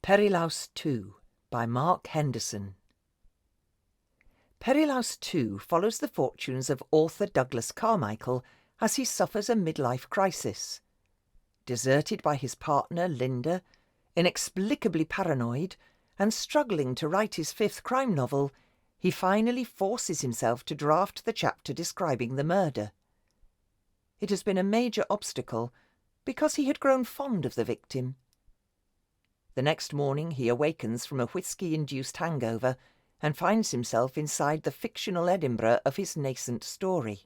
Perilaus 2 by Mark Henderson. Perilaus 2 follows the fortunes of author Douglas Carmichael as he suffers a midlife crisis. Deserted by his partner Linda, inexplicably paranoid, and struggling to write his fifth crime novel, he finally forces himself to draft the chapter describing the murder. It has been a major obstacle because he had grown fond of the victim. The next morning he awakens from a whiskey-induced hangover and finds himself inside the fictional Edinburgh of his nascent story.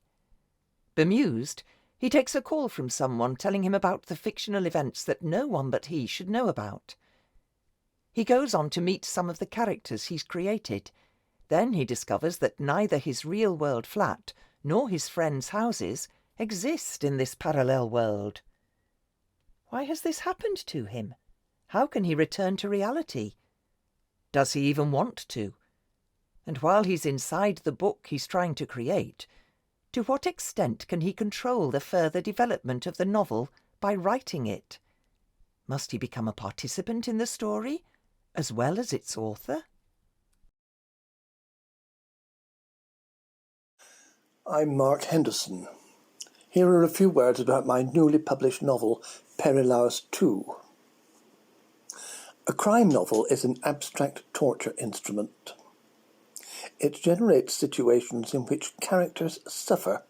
Bemused, he takes a call from someone telling him about the fictional events that no one but he should know about. He goes on to meet some of the characters he's created. Then he discovers that neither his real-world flat nor his friends' houses exist in this parallel world. Why has this happened to him? How can he return to reality? Does he even want to? And while he's inside the book he's trying to create, to what extent can he control the further development of the novel by writing it? Must he become a participant in the story, as well as its author? I'm Mark Henderson. Here are a few words about my newly published novel, Perilaus 2. A crime novel is an abstract torture instrument. It generates situations in which characters suffer,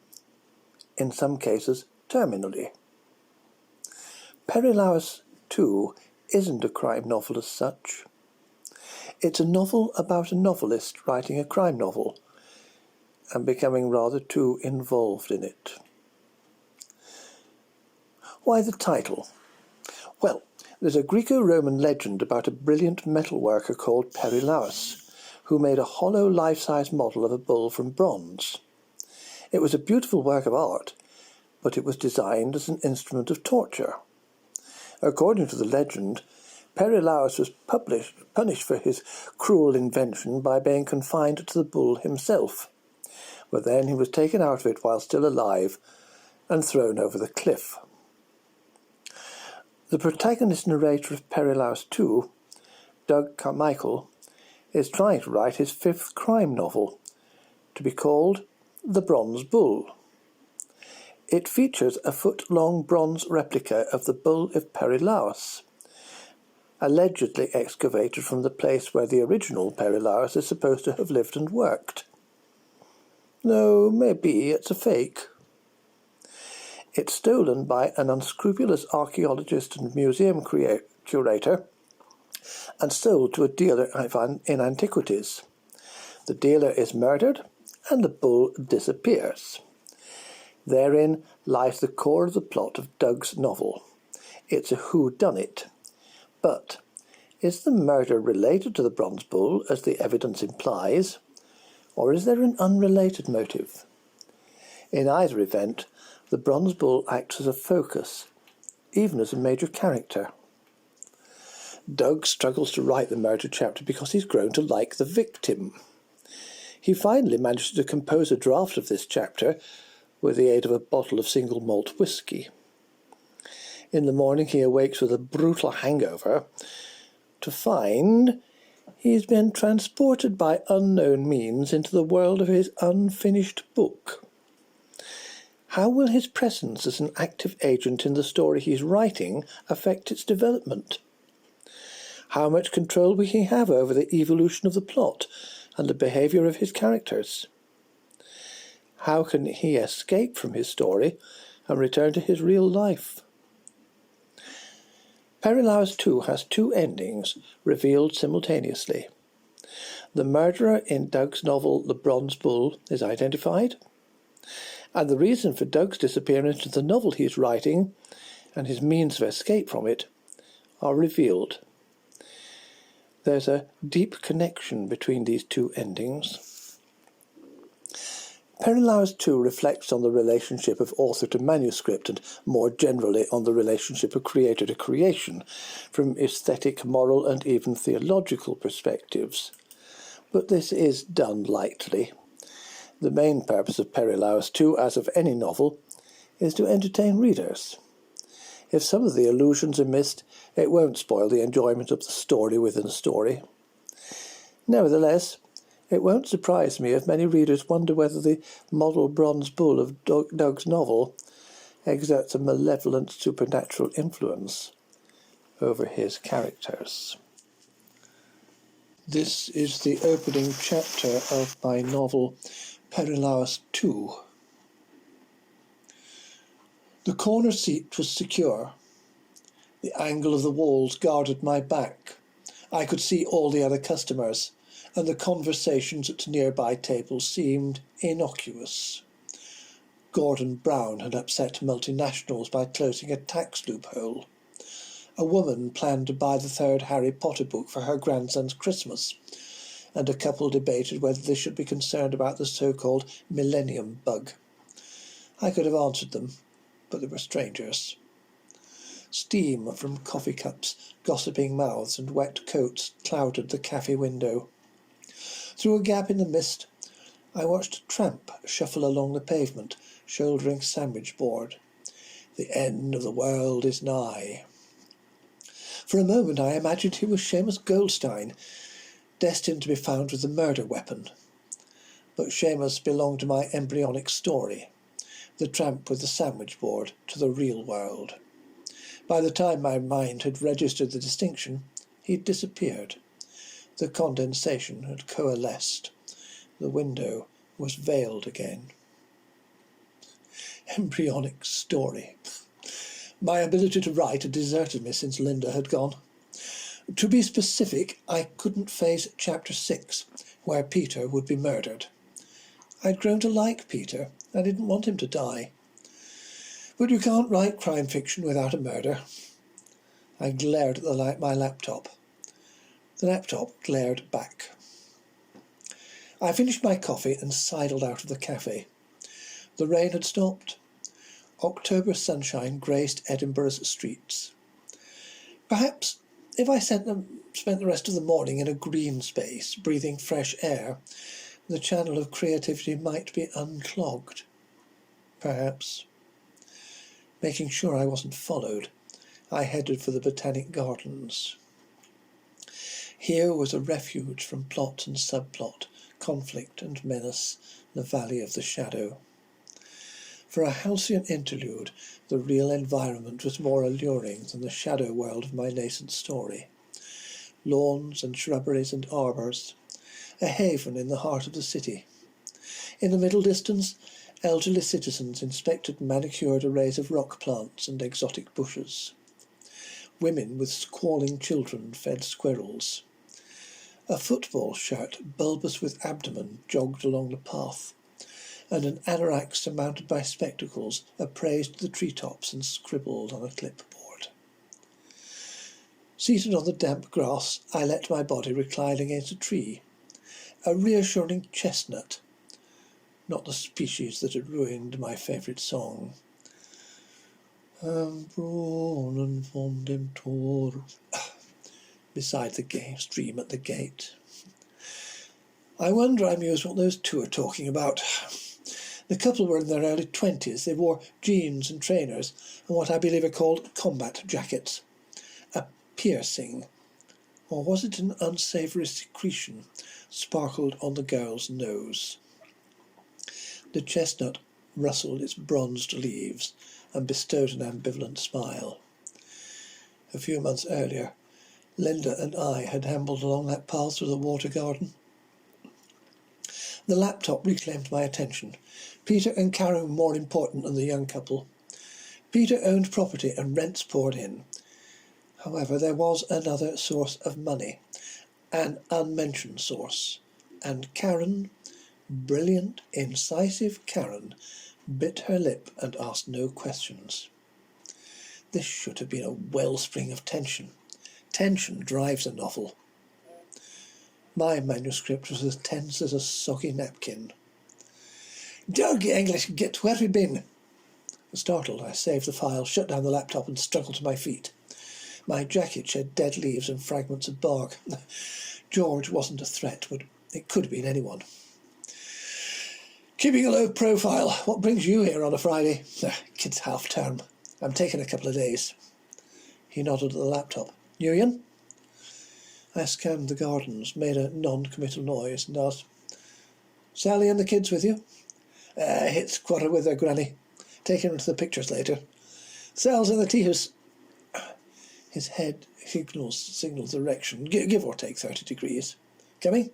in some cases terminally. Perilaus 2 isn't a crime novel as such. It's a novel about a novelist writing a crime novel and becoming rather too involved in it. Why the title? Well, there's a Greco-Roman legend about a brilliant metalworker called Perilaus, who made a hollow life-size model of a bull from bronze. It was a beautiful work of art, but it was designed as an instrument of torture. According to the legend, Perilaus was punished for his cruel invention by being confined to the bull himself, but then he was taken out of it while still alive and thrown over the cliff. The protagonist narrator of Perilaus 2, Doug Carmichael, is trying to write his fifth crime novel, to be called The Bronze Bull. It features a foot-long bronze replica of the Bull of Perilaus, allegedly excavated from the place where the original Perilaus is supposed to have lived and worked. Though maybe it's a fake. It's stolen by an unscrupulous archaeologist and museum curator and sold to a dealer in antiquities. The dealer is murdered and the bull disappears. Therein lies the core of the plot of Doug's novel. It's a whodunit. But is the murder related to the bronze bull, as the evidence implies, or is there an unrelated motive? In either event, the bronze bull acts as a focus, even as a major character. Doug struggles to write the murder chapter because he's grown to like the victim. He finally manages to compose a draft of this chapter with the aid of a bottle of single malt whisky. In the morning he awakes with a brutal hangover to find he's been transported by unknown means into the world of his unfinished book. How will his presence as an active agent in the story he's writing affect its development? How much control will he have over the evolution of the plot and the behaviour of his characters? How can he escape from his story and return to his real life? Perilaus 2 has two endings revealed simultaneously. The murderer in Doug's novel The Bronze Bull is identified, and the reason for Doug's disappearance in the novel he is writing and his means of escape from it are revealed. There's a deep connection between these two endings. Perilaus 2 reflects on the relationship of author to manuscript and more generally on the relationship of creator to creation from aesthetic, moral and even theological perspectives. But this is done lightly. The main purpose of Perilaus 2, as of any novel, is to entertain readers. If some of the allusions are missed, it won't spoil the enjoyment of the story within a story. Nevertheless, it won't surprise me if many readers wonder whether the model bronze bull of Doug's novel exerts a malevolent supernatural influence over his characters. This is the opening chapter of my novel Perilaus 2. The corner seat was secure. The angle of the walls guarded my back. I could see all the other customers, and the conversations at nearby tables seemed innocuous. Gordon Brown had upset multinationals by closing a tax loophole. A woman planned to buy the third Harry Potter book for her grandson's Christmas, and a couple debated whether they should be concerned about the so-called millennium bug. I could have answered them, but they were strangers. Steam from coffee cups, gossiping mouths and wet coats clouded the cafe window. Through a gap in the mist, I watched a tramp shuffle along the pavement, shouldering a sandwich board. The end of the world is nigh. For a moment I imagined he was Seamus Goldstein, destined to be found with the murder weapon. But Seamus belonged to my embryonic story, the tramp with the sandwich board to the real world. By the time my mind had registered the distinction, he'd disappeared. The condensation had coalesced. The window was veiled again. Embryonic story. My ability to write had deserted me since Linda had gone. To be specific, I couldn't face chapter 6, where Peter would be murdered. I'd grown to like Peter. I didn't want him to die. But you can't write crime fiction without a murder. I glared at my laptop. The laptop glared back. I finished my coffee and sidled out of the cafe. The rain had stopped. October sunshine graced Edinburgh's streets. Perhaps if I spent the rest of the morning in a green space, breathing fresh air, the channel of creativity might be unclogged. Perhaps. Making sure I wasn't followed, I headed for the Botanic Gardens. Here was a refuge from plot and subplot, conflict and menace, the Valley of the Shadow. For a halcyon interlude, the real environment was more alluring than the shadow world of my nascent story. Lawns and shrubberies and arbours, a haven in the heart of the city. In the middle distance, elderly citizens inspected manicured arrays of rock plants and exotic bushes. Women with squalling children fed squirrels. A football shirt, bulbous with abdomen, jogged along the path, and an anorak surmounted by spectacles appraised the treetops and scribbled on a clipboard. Seated on the damp grass, I let my body recline against a tree, a reassuring chestnut, not the species that had ruined my favourite song. Brunnen von dem Tor, beside the stream at the gate. I wonder, I mused, what those two are talking about. The couple were in their early 20s. They wore jeans and trainers and what I believe are called combat jackets. A piercing, or was it an unsavoury secretion, sparkled on the girl's nose. The chestnut rustled its bronzed leaves and bestowed an ambivalent smile. A few months earlier, Linda and I had ambled along that path through the water garden. The laptop reclaimed my attention. Peter and Karen were more important than the young couple. Peter owned property and rents poured in. However, there was another source of money, an unmentioned source, and Karen, brilliant, incisive Karen, bit her lip and asked no questions. This should have been a wellspring of tension. Tension drives a novel. My manuscript was as tense as a soggy napkin. "Doug, you English git, where have you been?" Startled, I saved the file, shut down the laptop and struggled to my feet. My jacket shed dead leaves and fragments of bark. George wasn't a threat, but it could have been anyone. "Keeping a low profile. What brings you here on a Friday?" "Kid's half-term. I'm taking a couple of days. He nodded at the laptop. You in? I scanned the gardens, made a non-committal noise, and asked, Sally and the kids with you? Hit quarter with their granny. Taking them to the pictures later. Sal's in the tea house. His head signals direction, give or take 30 degrees. Coming?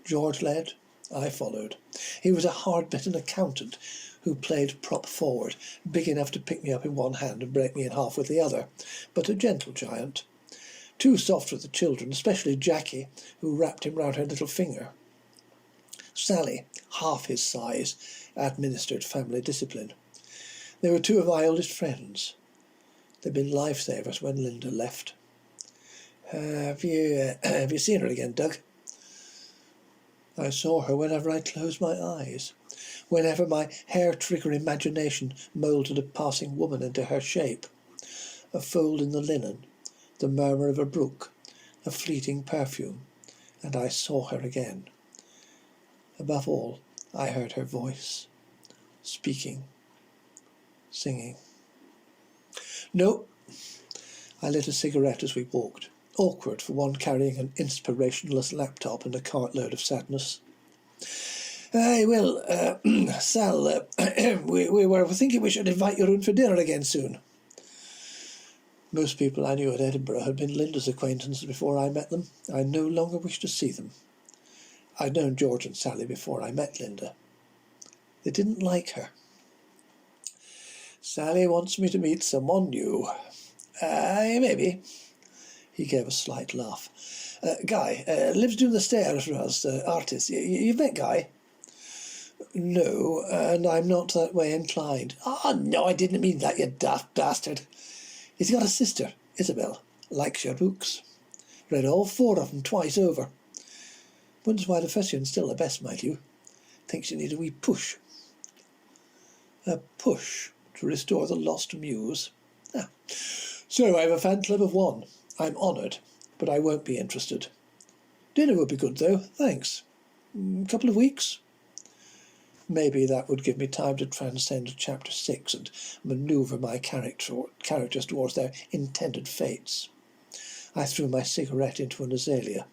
George led. I followed. He was a hard-bitten accountant who played prop forward, big enough to pick me up in one hand and break me in half with the other, but a gentle giant. Too soft for the children, especially Jackie, who wrapped him round her little finger. Sally, half his size, administered family discipline. They were two of my oldest friends. They'd been lifesavers when Linda left. Have you seen her again, Doug? I saw her whenever I closed my eyes, whenever my hair-trigger imagination moulded a passing woman into her shape. A fold in the linen, the murmur of a brook, a fleeting perfume, and I saw her again. Above all, I heard her voice, speaking, singing. No. I lit a cigarette as we walked. Awkward for one carrying an inspirationless laptop and a cartload of sadness. Aye, well, Sal, we were thinking we should invite you round for dinner again soon. Most people I knew at Edinburgh had been Linda's acquaintances before I met them. I no longer wished to see them. I'd known George and Sally before I met Linda. They didn't like her. Sally wants me to meet someone new. Aye, maybe. He gave a slight laugh. Guy, lives down the stairs for us, artist. You've met Guy? No, and I'm not that way inclined. Oh, no, I didn't mean that, you daft bastard. He's got a sister, Isabel, likes your books. Read all 4 of them twice over. Wonders why the first one's still the best, mind you. Thinks you need a wee push. A push to restore the lost muse. Ah. So I have a fan club of 1. I'm honoured, but I won't be interested. Dinner would be good, though, thanks. Couple of weeks? Maybe that would give me time to transcend Chapter 6 and manoeuvre my characters towards their intended fates. I threw my cigarette into an azalea.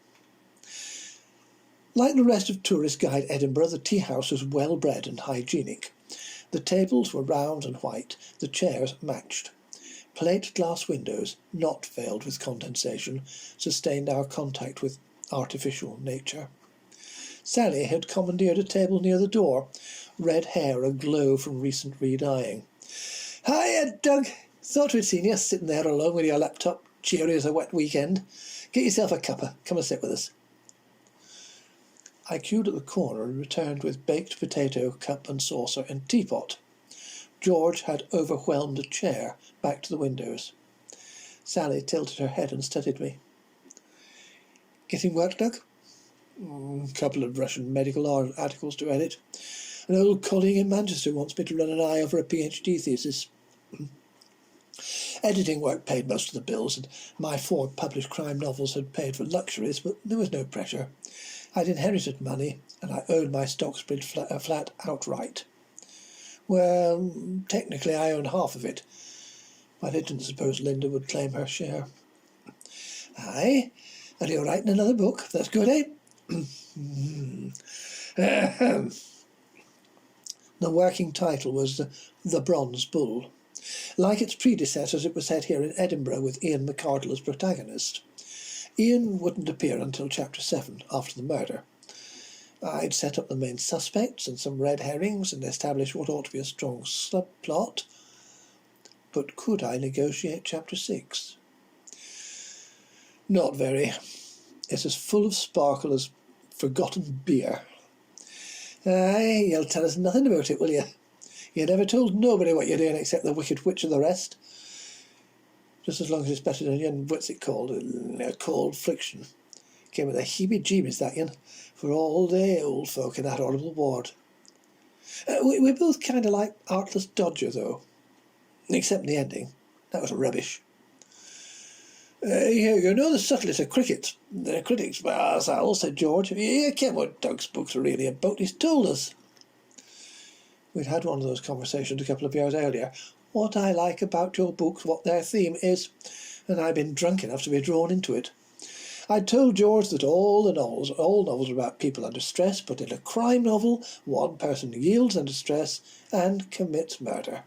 Like the rest of Tourist Guide Edinburgh, the tea house was well-bred and hygienic. The tables were round and white, the chairs matched. Plate glass windows, not veiled with condensation, sustained our contact with artificial nature. Sally had commandeered a table near the door, red hair aglow from recent re-dyeing. Hiya, Doug. Thought we'd seen you sitting there alone with your laptop, cheery as a wet weekend. Get yourself a cuppa. Come and sit with us. I queued at the corner and returned with baked potato, cup and saucer and teapot. George had overwhelmed a chair back to the windows. Sally tilted her head and studied me. Getting work, Doug? Couple of Russian medical articles to edit. An old colleague in Manchester wants me to run an eye over a PhD thesis. Editing work paid most of the bills, and my 4 published crime novels had paid for luxuries, but there was no pressure. I'd inherited money, and I owned my Stocksbridge flat outright. Well, technically I owned half of it, but I didn't suppose Linda would claim her share. Aye, and you're writing another book. That's good, eh? The working title was The Bronze Bull. Like its predecessors, it was set here in Edinburgh with Ian McArdle as protagonist. Ian wouldn't appear until Chapter 7, after the murder. I'd set up the main suspects and some red herrings and establish what ought to be a strong subplot. But could I negotiate Chapter 6? Not very. It's as full of sparkle as forgotten beer. Aye, you'll tell us nothing about it, will you? You never told nobody what you're doing except the Wicked Witch and the rest. Just as long as it's better than your, what's it called, Cold Friction. Came with the heebie-jeebies, that yin, for all the old folk in that horrible ward. We're both kind of like Artless Dodger, though. Except in the ending. That was rubbish. You know the subtlest of cricket. The critics, well, Sal, said George. You ken what Doug's books are really about. He's told us. We'd had one of those conversations a couple of years earlier. what I like about your books, what their theme is, and I've been drunk enough to be drawn into it. I told George that all novels are about people under stress, but in a crime novel, one person yields under stress and commits murder.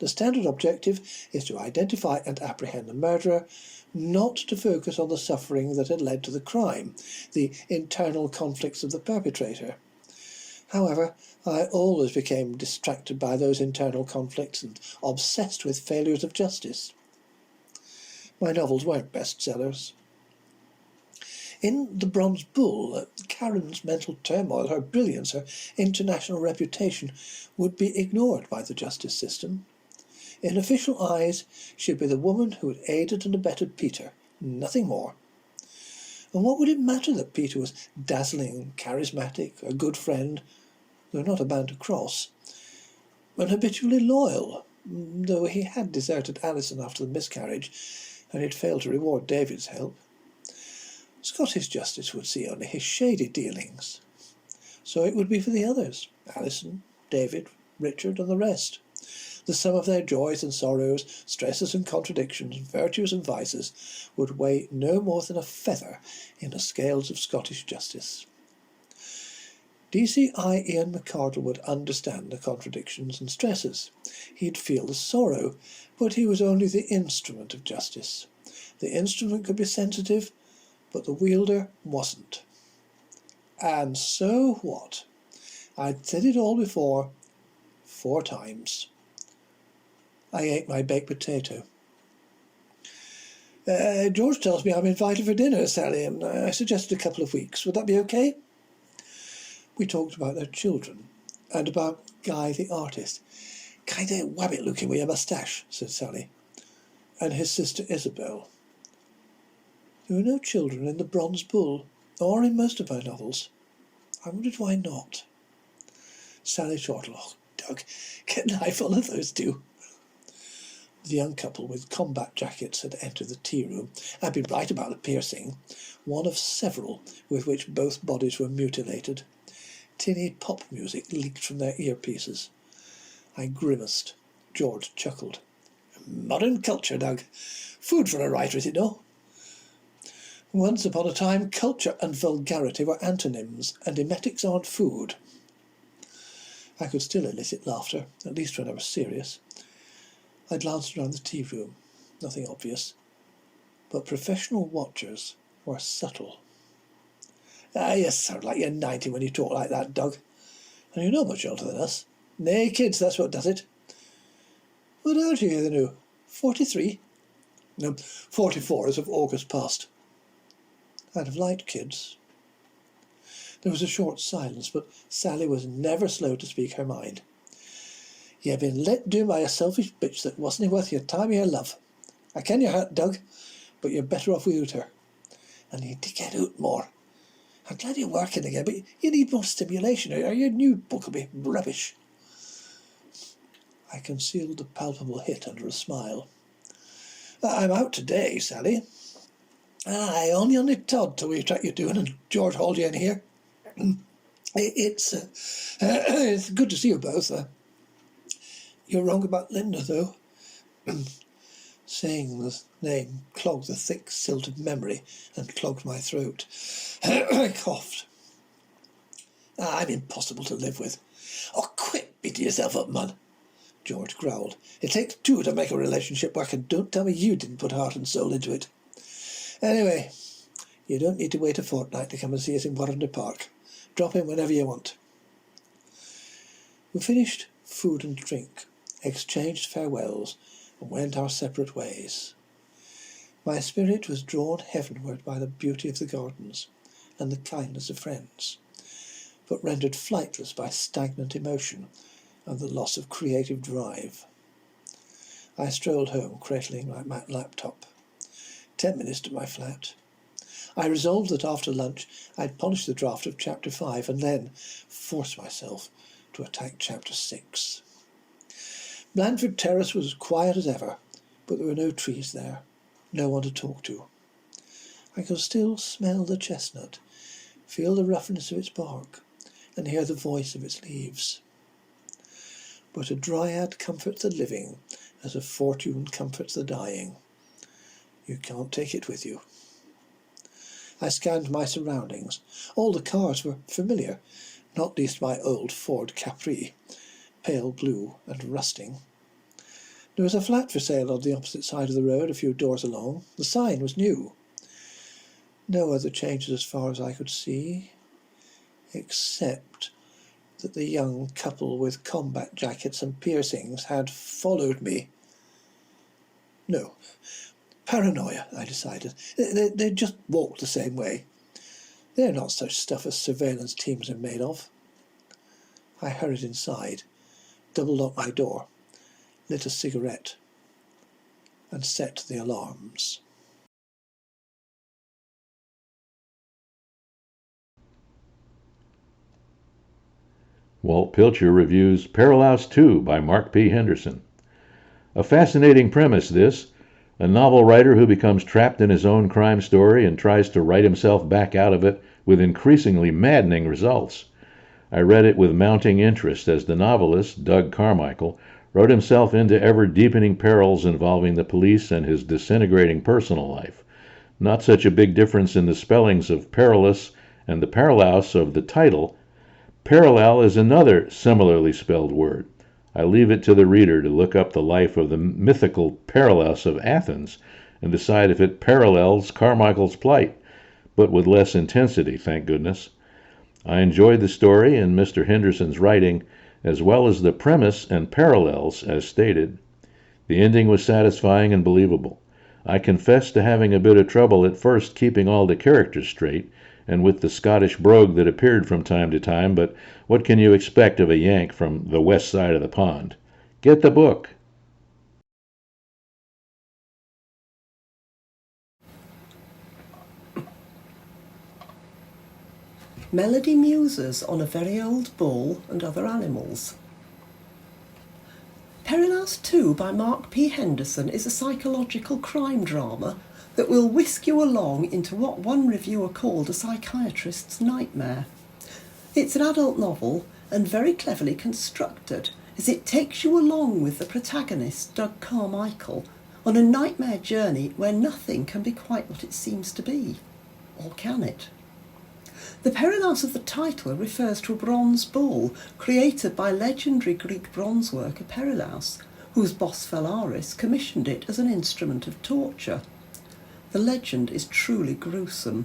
The standard objective is to identify and apprehend the murderer, not to focus on the suffering that had led to the crime, the internal conflicts of the perpetrator. However, I always became distracted by those internal conflicts and obsessed with failures of justice. My novels weren't bestsellers. In The Bronze Bull, Karen's mental turmoil, her brilliance, her international reputation would be ignored by the justice system. In official eyes, she'd be the woman who had aided and abetted Peter, nothing more. And what would it matter that Peter was dazzling, charismatic, a good friend, though not a man to cross, and habitually loyal, though he had deserted Alison after the miscarriage, and had failed to reward David's help? Scottish justice would see only his shady dealings. So it would be for the others, Alison, David, Richard, and the rest. The sum of their joys and sorrows, stresses and contradictions, virtues and vices, would weigh no more than a feather in the scales of Scottish justice. DCI Ian McArdle would understand the contradictions and stresses. He'd feel the sorrow, but he was only the instrument of justice. The instrument could be sensitive, but the wielder wasn't. And so what? I'd said it all before, 4 times. I ate my baked potato. George tells me I'm invited for dinner, Sally, and I suggested a couple of weeks. Would that be okay? We talked about their children, and about Guy the artist. Kind of wabbit looking with a moustache, said Sally, and his sister Isabel. There were no children in The Bronze Bull, or in most of my novels. I wondered why not. Sally chortled, "Oh, Doug, get an eyeful of those two." The young couple with combat jackets had entered the tea room. I'd been right about the piercing, one of several with which both bodies were mutilated. Tinny pop music leaked from their earpieces. I grimaced. George chuckled. Modern culture, Doug. Food for a writer, you know. Once upon a time, culture and vulgarity were antonyms, and emetics aren't food. I could still elicit laughter, at least when I was serious. I glanced around the tea room. Nothing obvious. But professional watchers were subtle. You sound like you're 90 when you talk like that, Doug. And you're not much older than us. Nay, kids, that's what does it. What age are you then, now? 43? No, 44 as of August past. I'd have liked kids. There was a short silence, but Sally was never slow to speak her mind. You've been let down by a selfish bitch that wasn't worth your time or your love. I ken your heart, Doug, but you're better off without her. And you need to get out more. I'm glad you're working again, but you need more stimulation, or your new book will be rubbish. I concealed a palpable hit under a smile. I'm out today, Sally. Aye, only on the Todd till we track you doing, and George hauled you in here. It's good to see you both. You're wrong about Linda, though. Saying the name clogged the thick, silted memory and clogged my throat. I coughed. I'm impossible to live with. Oh, quit beating yourself up, man, George growled. It takes 2 to make a relationship work, and don't tell me you didn't put heart and soul into it. Anyway, you don't need to wait a fortnight to come and see us in Warrender Park. Drop in whenever you want. We finished food and drink, exchanged farewells, and went our separate ways. My spirit was drawn heavenward by the beauty of the gardens and the kindness of friends, but rendered flightless by stagnant emotion and the loss of creative drive. I strolled home, cradling my laptop. 10 minutes to my flat. I resolved that after lunch I'd polish the draft of Chapter 5 and then force myself to attack Chapter 6. Blandford Terrace was as quiet as ever, but there were no trees there, no one to talk to. I could still smell the chestnut, feel the roughness of its bark, and hear the voice of its leaves. But a dryad comforts the living, as a fortune comforts the dying. You can't take it with you. I scanned my surroundings. All the cars were familiar, not least my old Ford Capri, pale blue and rusting. There was a flat for sale on the opposite side of the road a few doors along. The sign was new. No other changes as far as I could see, except that the young couple with combat jackets and piercings had followed me. No, paranoia, I decided. They just walked the same way. They're not such stuff as surveillance teams are made of. I hurried inside, double-locked my door, lit a cigarette, and set the alarms. Walt Pilcher reviews Perilaus 2 by Mark P. Henderson. A fascinating premise, this. A novel writer who becomes trapped in his own crime story and tries to write himself back out of it with increasingly maddening results. I read it with mounting interest as the novelist, Doug Carmichael, wrote himself into ever-deepening perils involving the police and his disintegrating personal life. Not such a big difference in the spellings of perilous and the Perilaus of the title. Parallel is another similarly spelled word. I leave it to the reader to look up the life of the mythical Perilaus of Athens and decide if it parallels Carmichael's plight, but with less intensity, thank goodness. I enjoyed the story and Mr. Henderson's writing, as well as the premise and parallels as stated. The ending was satisfying and believable. I confess to having a bit of trouble at first keeping all the characters straight, and with the Scottish brogue that appeared from time to time, but what can you expect of a Yank from the west side of the pond? Get the book. Melody muses on a very old bull and other animals. Perilaus 2 by Mark P. Henderson is a psychological crime drama that will whisk you along into what one reviewer called a psychiatrist's nightmare. It's an adult novel and very cleverly constructed, as it takes you along with the protagonist, Doug Carmichael, on a nightmare journey where nothing can be quite what it seems to be. Or can it? The Perilaus of the title refers to a bronze bull created by legendary Greek bronze worker Perilaus, whose boss Phalaris commissioned it as an instrument of torture. The legend is truly gruesome.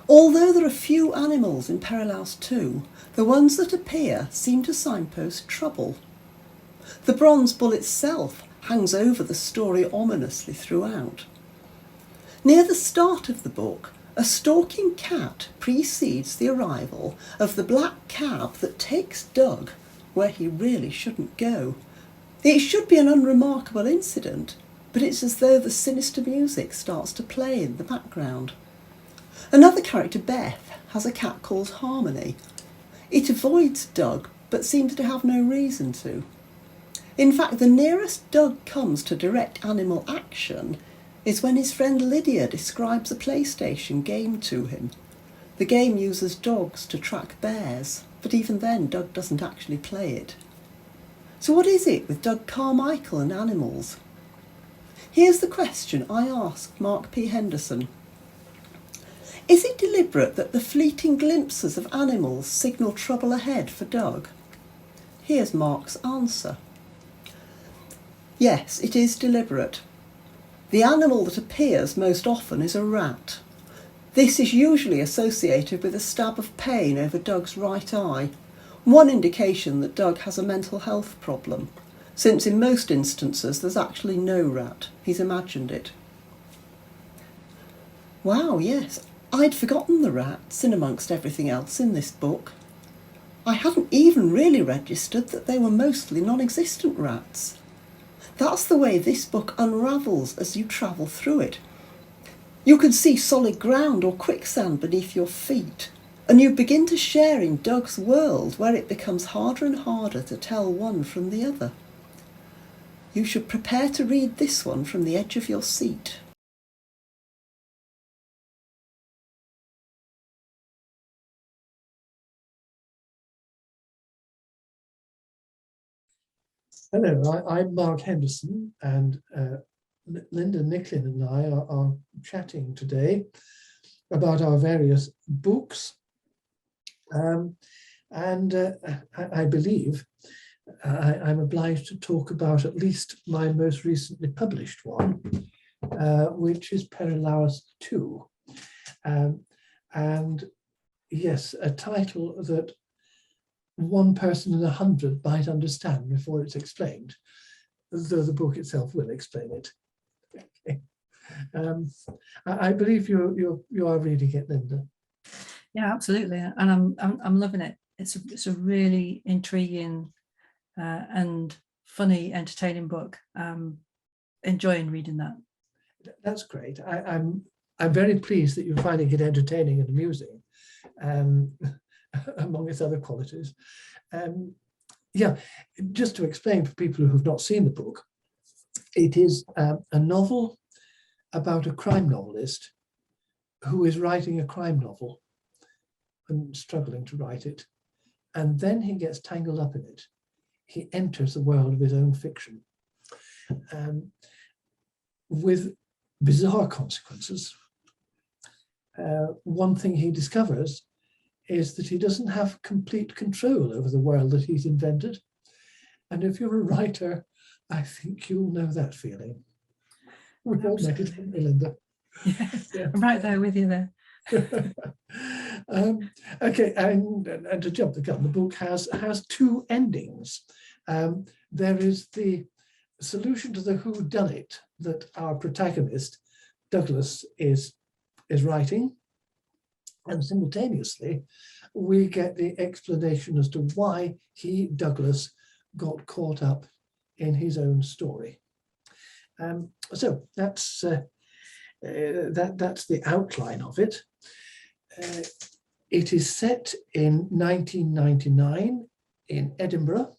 Although there are few animals in Perilaus 2, the ones that appear seem to signpost trouble. The bronze bull itself hangs over the story ominously throughout. Near the start of the book, a stalking cat precedes the arrival of the black cab that takes Doug where he really shouldn't go. It should be an unremarkable incident, but it's as though the sinister music starts to play in the background. Another character, Beth, has a cat called Harmony. It avoids Doug, but seems to have no reason to. In fact, the nearest Doug comes to direct animal action is when his friend Lydia describes a PlayStation game to him. The game uses dogs to track bears, but even then Doug doesn't actually play it. So what is it with Doug Carmichael and animals? Here's the question I asked Mark P. Henderson. Is it deliberate that the fleeting glimpses of animals signal trouble ahead for Doug? Here's Mark's answer. Yes, it is deliberate. The animal that appears most often is a rat. This is usually associated with a stab of pain over Doug's right eye, one indication that Doug has a mental health problem, since in most instances there's actually no rat, he's imagined it. Wow, yes, I'd forgotten the rats in amongst everything else in this book. I hadn't even really registered that they were mostly non-existent rats. That's the way this book unravels as you travel through it. You can see solid ground or quicksand beneath your feet, and you begin to share in Doug's world where it becomes harder and harder to tell one from the other. You should prepare to read this one from the edge of your seat. Hello, I'm Mark Henderson, and Linda Nicklin and I are chatting today about our various books. I believe I'm obliged to talk about at least my most recently published one, which is Perilaus 2. And yes, a title that one person in 100 might understand before it's explained, though the book itself will explain it. Okay. I believe you are reading it, Linda. Yeah, absolutely, and I'm loving it. It's a really intriguing and funny, entertaining book. Enjoying reading that. That's great. I'm very pleased that you're finding it entertaining and amusing, among its other qualities. Yeah, just to explain for people who have not seen the book, it is a novel about a crime novelist who is writing a crime novel and struggling to write it. And then he gets tangled up in it. He enters the world of his own fiction with bizarre consequences. One thing he discovers is that he doesn't have complete control over the world that he's invented. And if you're a writer, I think you'll know that feeling. We've all met it, haven't we, Linda? Yes, Yeah. I'm right there with you there. Okay, and to jump the gun, the book has two endings. There is the solution to the whodunit that our protagonist, Douglas, is writing. And simultaneously, we get the explanation as to why he, Douglas, got caught up in his own story. So that's the outline of it. It is set in 1999 in Edinburgh.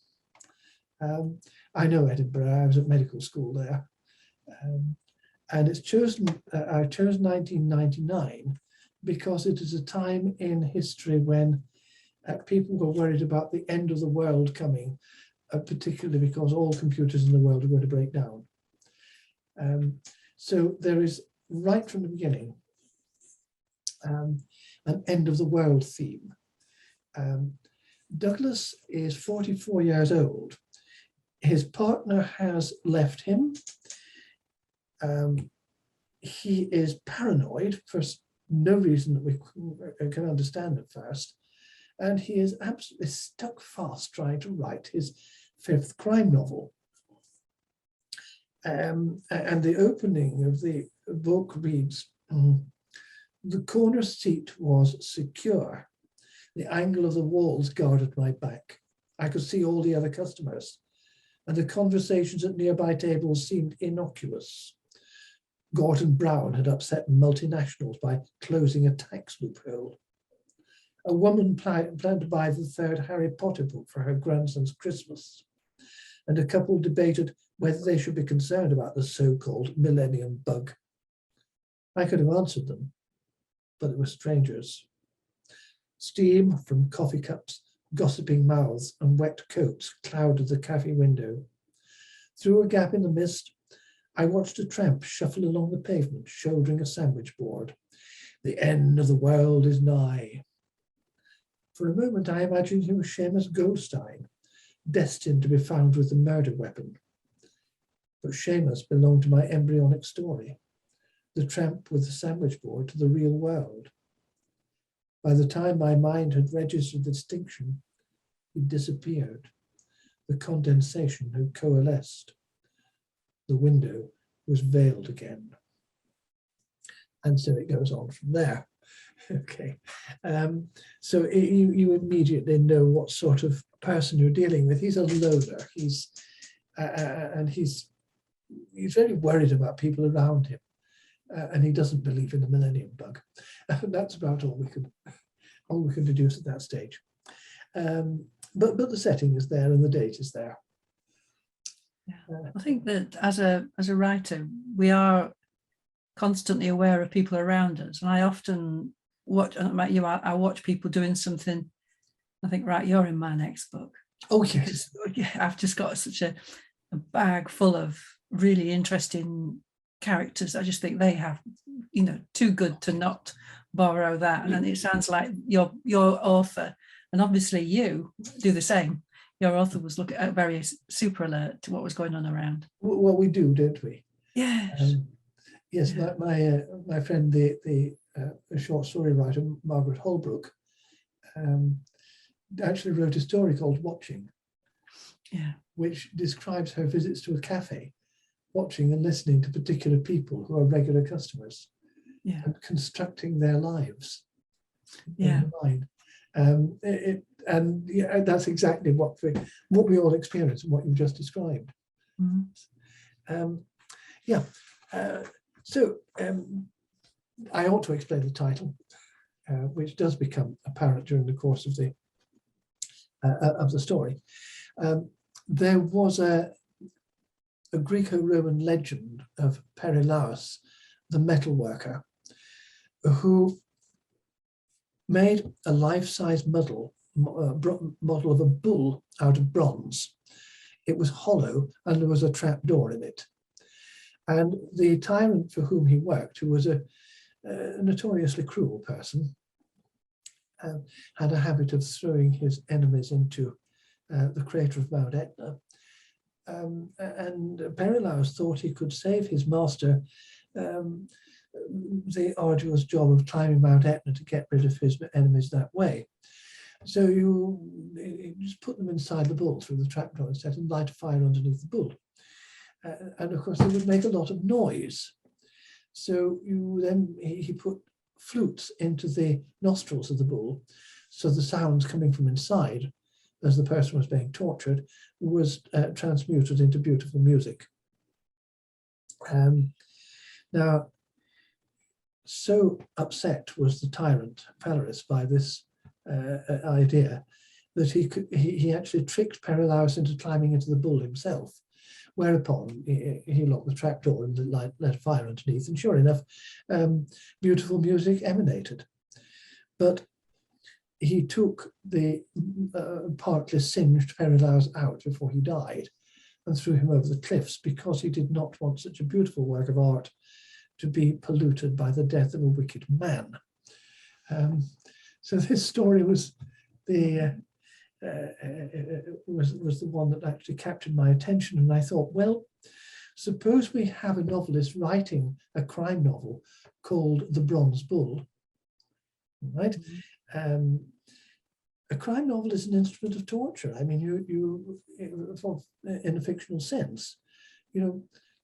I know Edinburgh. I was at medical school there, and it's chosen. I chose 1999 because it is a time in history when people were worried about the end of the world coming, particularly because all computers in the world are going to break down. So there is, right from the beginning, an end of the world theme. Douglas is 44 years old. His partner has left him. He is paranoid for no reason that we can understand at first. And he is absolutely stuck fast trying to write his 5th crime novel. And the opening of the book reads, "The corner seat was secure. The angle of the walls guarded my back. I could see all the other customers, and the conversations at nearby tables seemed innocuous. Gordon Brown had upset multinationals by closing a tax loophole. A woman planned to buy the 3rd Harry Potter book for her grandson's Christmas, and a couple debated whether they should be concerned about the so-called millennium bug. I could have answered them, but they were strangers. Steam from coffee cups, gossiping mouths, and wet coats clouded the cafe window. Through a gap in the mist, I watched a tramp shuffle along the pavement, shouldering a sandwich board. The end of the world is nigh." For a moment, I imagined him Seamus Goldstein, destined to be found with the murder weapon. But Seamus belonged to my embryonic story, the tramp with the sandwich board to the real world. By the time my mind had registered the distinction, it disappeared. The condensation had coalesced. The window was veiled again. And so it goes on from there. Okay. So you immediately know what sort of person you're dealing with. He's a loner. He's very worried about people around him. And he doesn't believe in the millennium bug. That's about all we can deduce at that stage. But the setting is there and the date is there. Yeah. I think that as a writer, we are constantly aware of people around us, and I often watch. About you, I watch people doing something. I think, right, you're in my next book. Oh yes, I've just got such a a bag full of really interesting characters. I just think they have, too good to not borrow that. And it sounds like your author, and obviously you do the same. Your author was looking at very super alert to what was going on around. Well, we do, don't we? Yes. Yes, yeah. My friend, the short story writer Margaret Holbrook, actually wrote a story called Watching, which describes her visits to a cafe, watching and listening to particular people who are regular customers, and constructing their lives in her mind. That's exactly what we all experience and what you've just described. Mm-hmm. So I ought to explain the title, which does become apparent during the course of the story. There was a Greco-Roman legend of Perilaus, the metal worker, who made a life-size model of a bull out of bronze. It was hollow and there was a trap door in it. And the tyrant for whom he worked, who was a notoriously cruel person, had a habit of throwing his enemies into the crater of Mount Etna. And Perilaus thought he could save his master the arduous job of climbing Mount Etna to get rid of his enemies that way. So you just put them inside the bull through the trapdoor instead and light a fire underneath the bull. And of course, they would make a lot of noise. So he put flutes into the nostrils of the bull, so the sounds coming from inside, as the person was being tortured, was transmuted into beautiful music. Now, so upset was the tyrant Perilaus by this idea that he actually tricked Perilaus into climbing into the bull himself. Whereupon he locked the trapdoor and lit a fire underneath, and sure enough, beautiful music emanated. But he took the partly singed Perilaus out before he died and threw him over the cliffs because he did not want such a beautiful work of art to be polluted by the death of a wicked man. So this story was the one that actually captured my attention, and I thought, well, suppose we have a novelist writing a crime novel called The Bronze Bull, right? Mm-hmm. A crime novel is an instrument of torture. I mean, you in a fictional sense,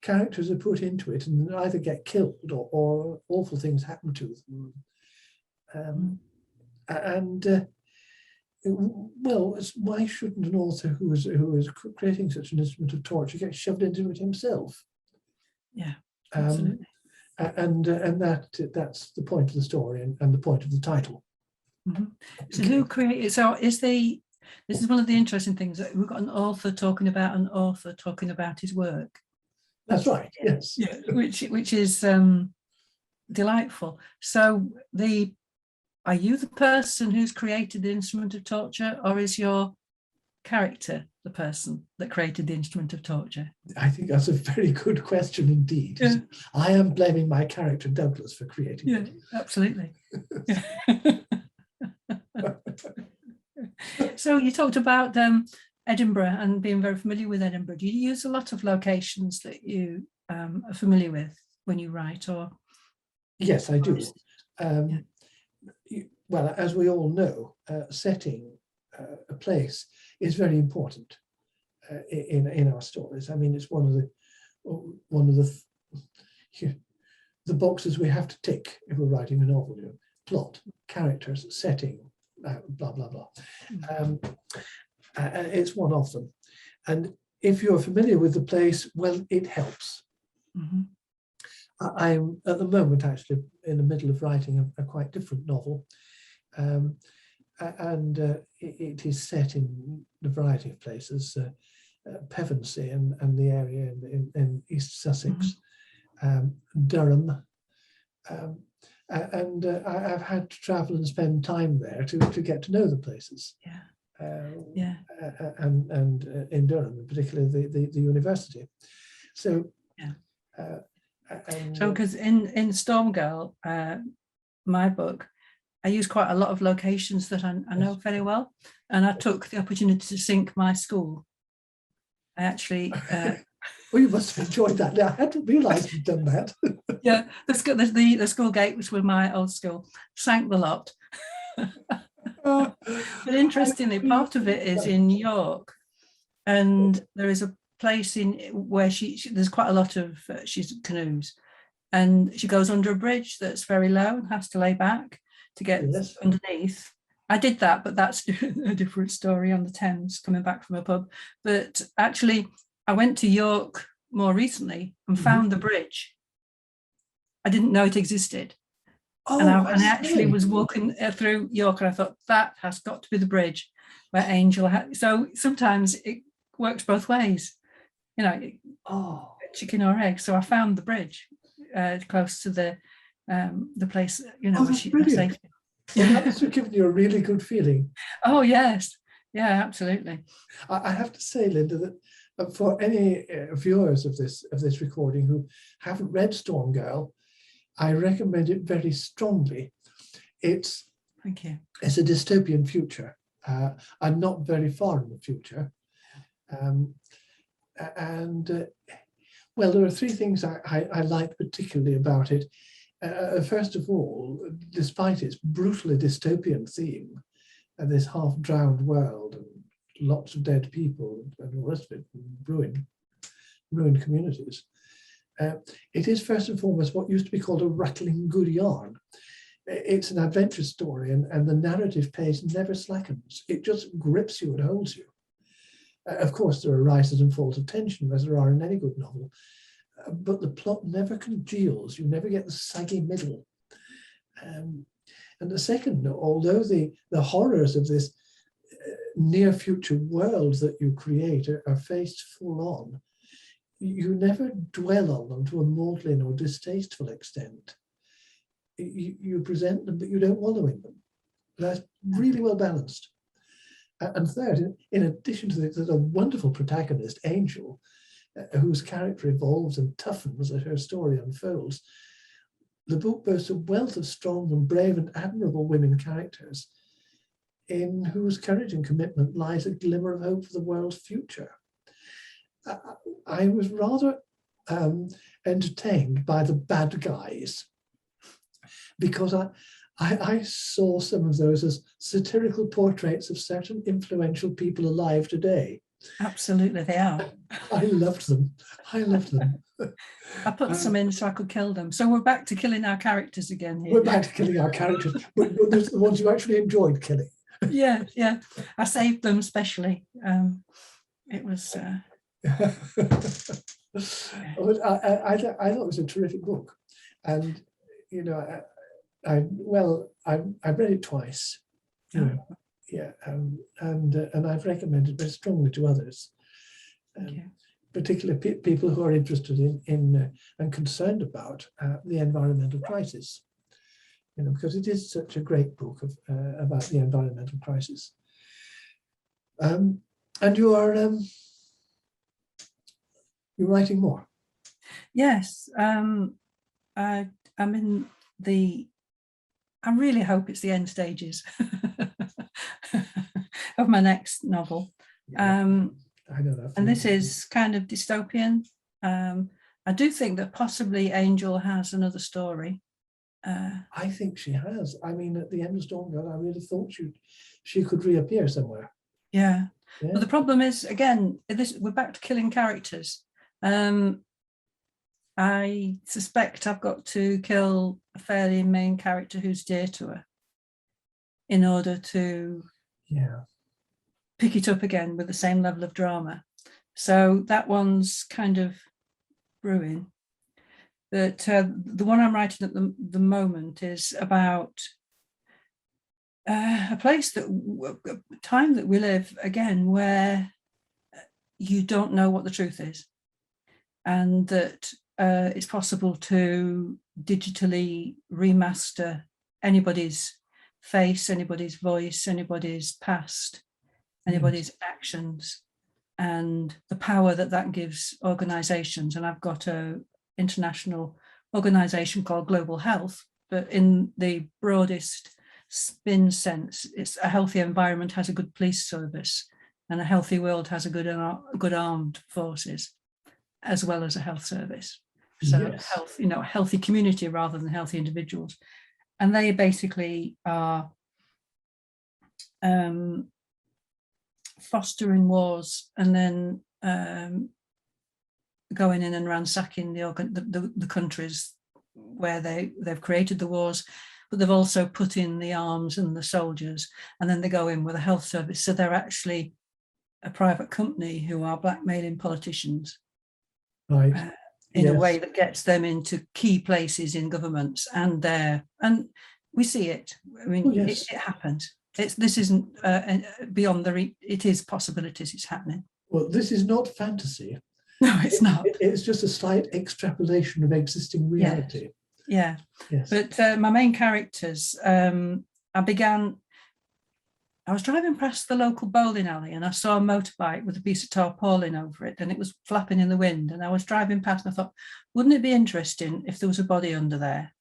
characters are put into it and either get killed or awful things happen to them. Well, why shouldn't an author who is creating such an instrument of torture get shoved into it himself? Yeah, absolutely. And that's the point of the story and the point of the title. Mm-hmm. So who created? So this is one of the interesting things that we've got an author talking about his work. That's right. Yes. Yeah, which is delightful. So are you the person who's created the instrument of torture, or is your character the person that created the instrument of torture? I think that's a very good question indeed. Yeah. I am blaming my character Douglas for creating it. Absolutely. So you talked about Edinburgh and being very familiar with Edinburgh. Do you use a lot of locations that you are familiar with when you write? Or yes, I do. Well, as we all know, setting a place is very important in our stories. I mean, it's one of the boxes we have to tick if we're writing a novel. Plot, characters, setting, blah blah blah. It's one of them, and if you're familiar with the place, well, it helps. Mm-hmm. I'm at the moment actually in the middle of writing a quite different novel, and it is set in a variety of places, Pevensey and the area in East Sussex, Durham, and I've had to travel and spend time there to get to know the places. Yeah. Yeah. and in Durham, particularly the university. So, Yeah. and, So, because in Storm Girl, my book, I use quite a lot of locations that I know very well, and I took the opportunity to sync my school. I actually. Oh, you must have enjoyed that. I hadn't realised you'd done that. Yeah, the school gate, which was my old school, sank the lot. But interestingly, part of it is in York, and there is a place in where there's quite a lot of she's canoes, and she goes under a bridge that's very low and has to lay back to get underneath. I did that, but that's a different story on the Thames coming back from a pub. But actually, I went to York more recently and found the bridge. I didn't know it existed. Oh, and I actually was walking through York, and I thought that has got to be the bridge where Angel had. So sometimes it works both ways, you know, chicken or egg. So I found the bridge close to the place, you know, where she was safe. Well, that must have given you a really good feeling. Oh yes, yeah, absolutely. I have to say, Linda, that for any viewers of this recording who haven't read Storm Girl, I recommend it very strongly. Thank you. It's a dystopian future, and not very far in the future. Well, there are three things I like particularly about it. First of all, despite its brutally dystopian theme, and this half-drowned world and lots of dead people and the rest of it, ruined communities, it is first and foremost what used to be called a rattling good yarn. It's an adventure story, and the narrative pace never slackens. It just grips you and holds you. Of course, there are rises and falls of tension, as there are in any good novel, but the plot never congeals. You never get the saggy middle. And the second, although the horrors of this near future world that you create are faced full on, you never dwell on them to a maudlin or distasteful extent. You present them, but you don't wallow in them. That's really well balanced. And third, in addition to this, there's a wonderful protagonist, Angel, whose character evolves and toughens as her story unfolds. The book boasts a wealth of strong and brave and admirable women characters in whose courage and commitment lies a glimmer of hope for the world's future. I was rather entertained by the bad guys, because I saw some of those as satirical portraits of certain influential people alive today. Absolutely, they are. I loved them. I put some in so I could kill them. So we're back to killing our characters again here. We're back to killing our characters, but there's the ones you actually enjoyed killing. Yeah. I saved them specially. It was... I thought it was a terrific book. And, you know, I've read it twice. You know, yeah, and I've recommended it very strongly to others, particularly people who are interested in and concerned about the environmental crisis. You know, because it is such a great book about the environmental crisis. And you're writing more. Yes, I'm in the. I really hope it's the end stages of my next novel. I know that. And this is kind of dystopian. I do think that possibly Angel has another story. I think she has. I mean, at the end of Storm Girl, I really thought she could reappear somewhere. Yeah. But the problem is, again, we're back to killing characters. I suspect I've got to kill a fairly main character who's dear to her in order to pick it up again with the same level of drama. So that one's kind of brewing. But the one I'm writing at the moment is about a time that we live, again, where you don't know what the truth is, and that it's possible to digitally remaster anybody's face, anybody's voice, anybody's past, anybody's actions, and the power that that gives organisations. And I've got a international organisation called Global Health, but in the broadest spin sense, it's a healthy environment has a good police service, and a healthy world has a good armed forces, as well as a health service. So health, a healthy community rather than healthy individuals. And they basically are fostering wars and then going in and ransacking the countries where they've created the wars, but they've also put in the arms and the soldiers, and then they go in with a health service. So they're actually a private company who are blackmailing politicians, right? In a way that gets them into key places in governments, and we see it. I mean, it happens. This isn't beyond it is possibilities. It's happening. Well, this is not fantasy. No, it's not. It's just a slight extrapolation of existing reality. Yeah. Yes. But my main characters, I was driving past the local bowling alley and I saw a motorbike with a piece of tarpaulin over it, and it was flapping in the wind. And I was driving past and I thought, wouldn't it be interesting if there was a body under there?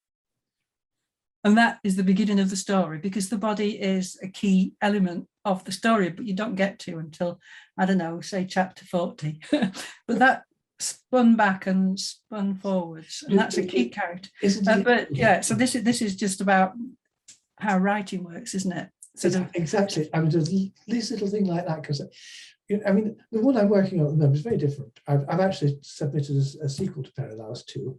And that is the beginning of the story, because the body is a key element of the story, but you don't get to until, I don't know, say chapter 40. But that spun back and spun forwards, and that's a key character. But yeah, so this is just about how writing works, isn't it? Exactly. I mean, there's this little thing like that, because I mean, the one I'm working on at the moment is very different. I've actually submitted a sequel to Perilaus 2,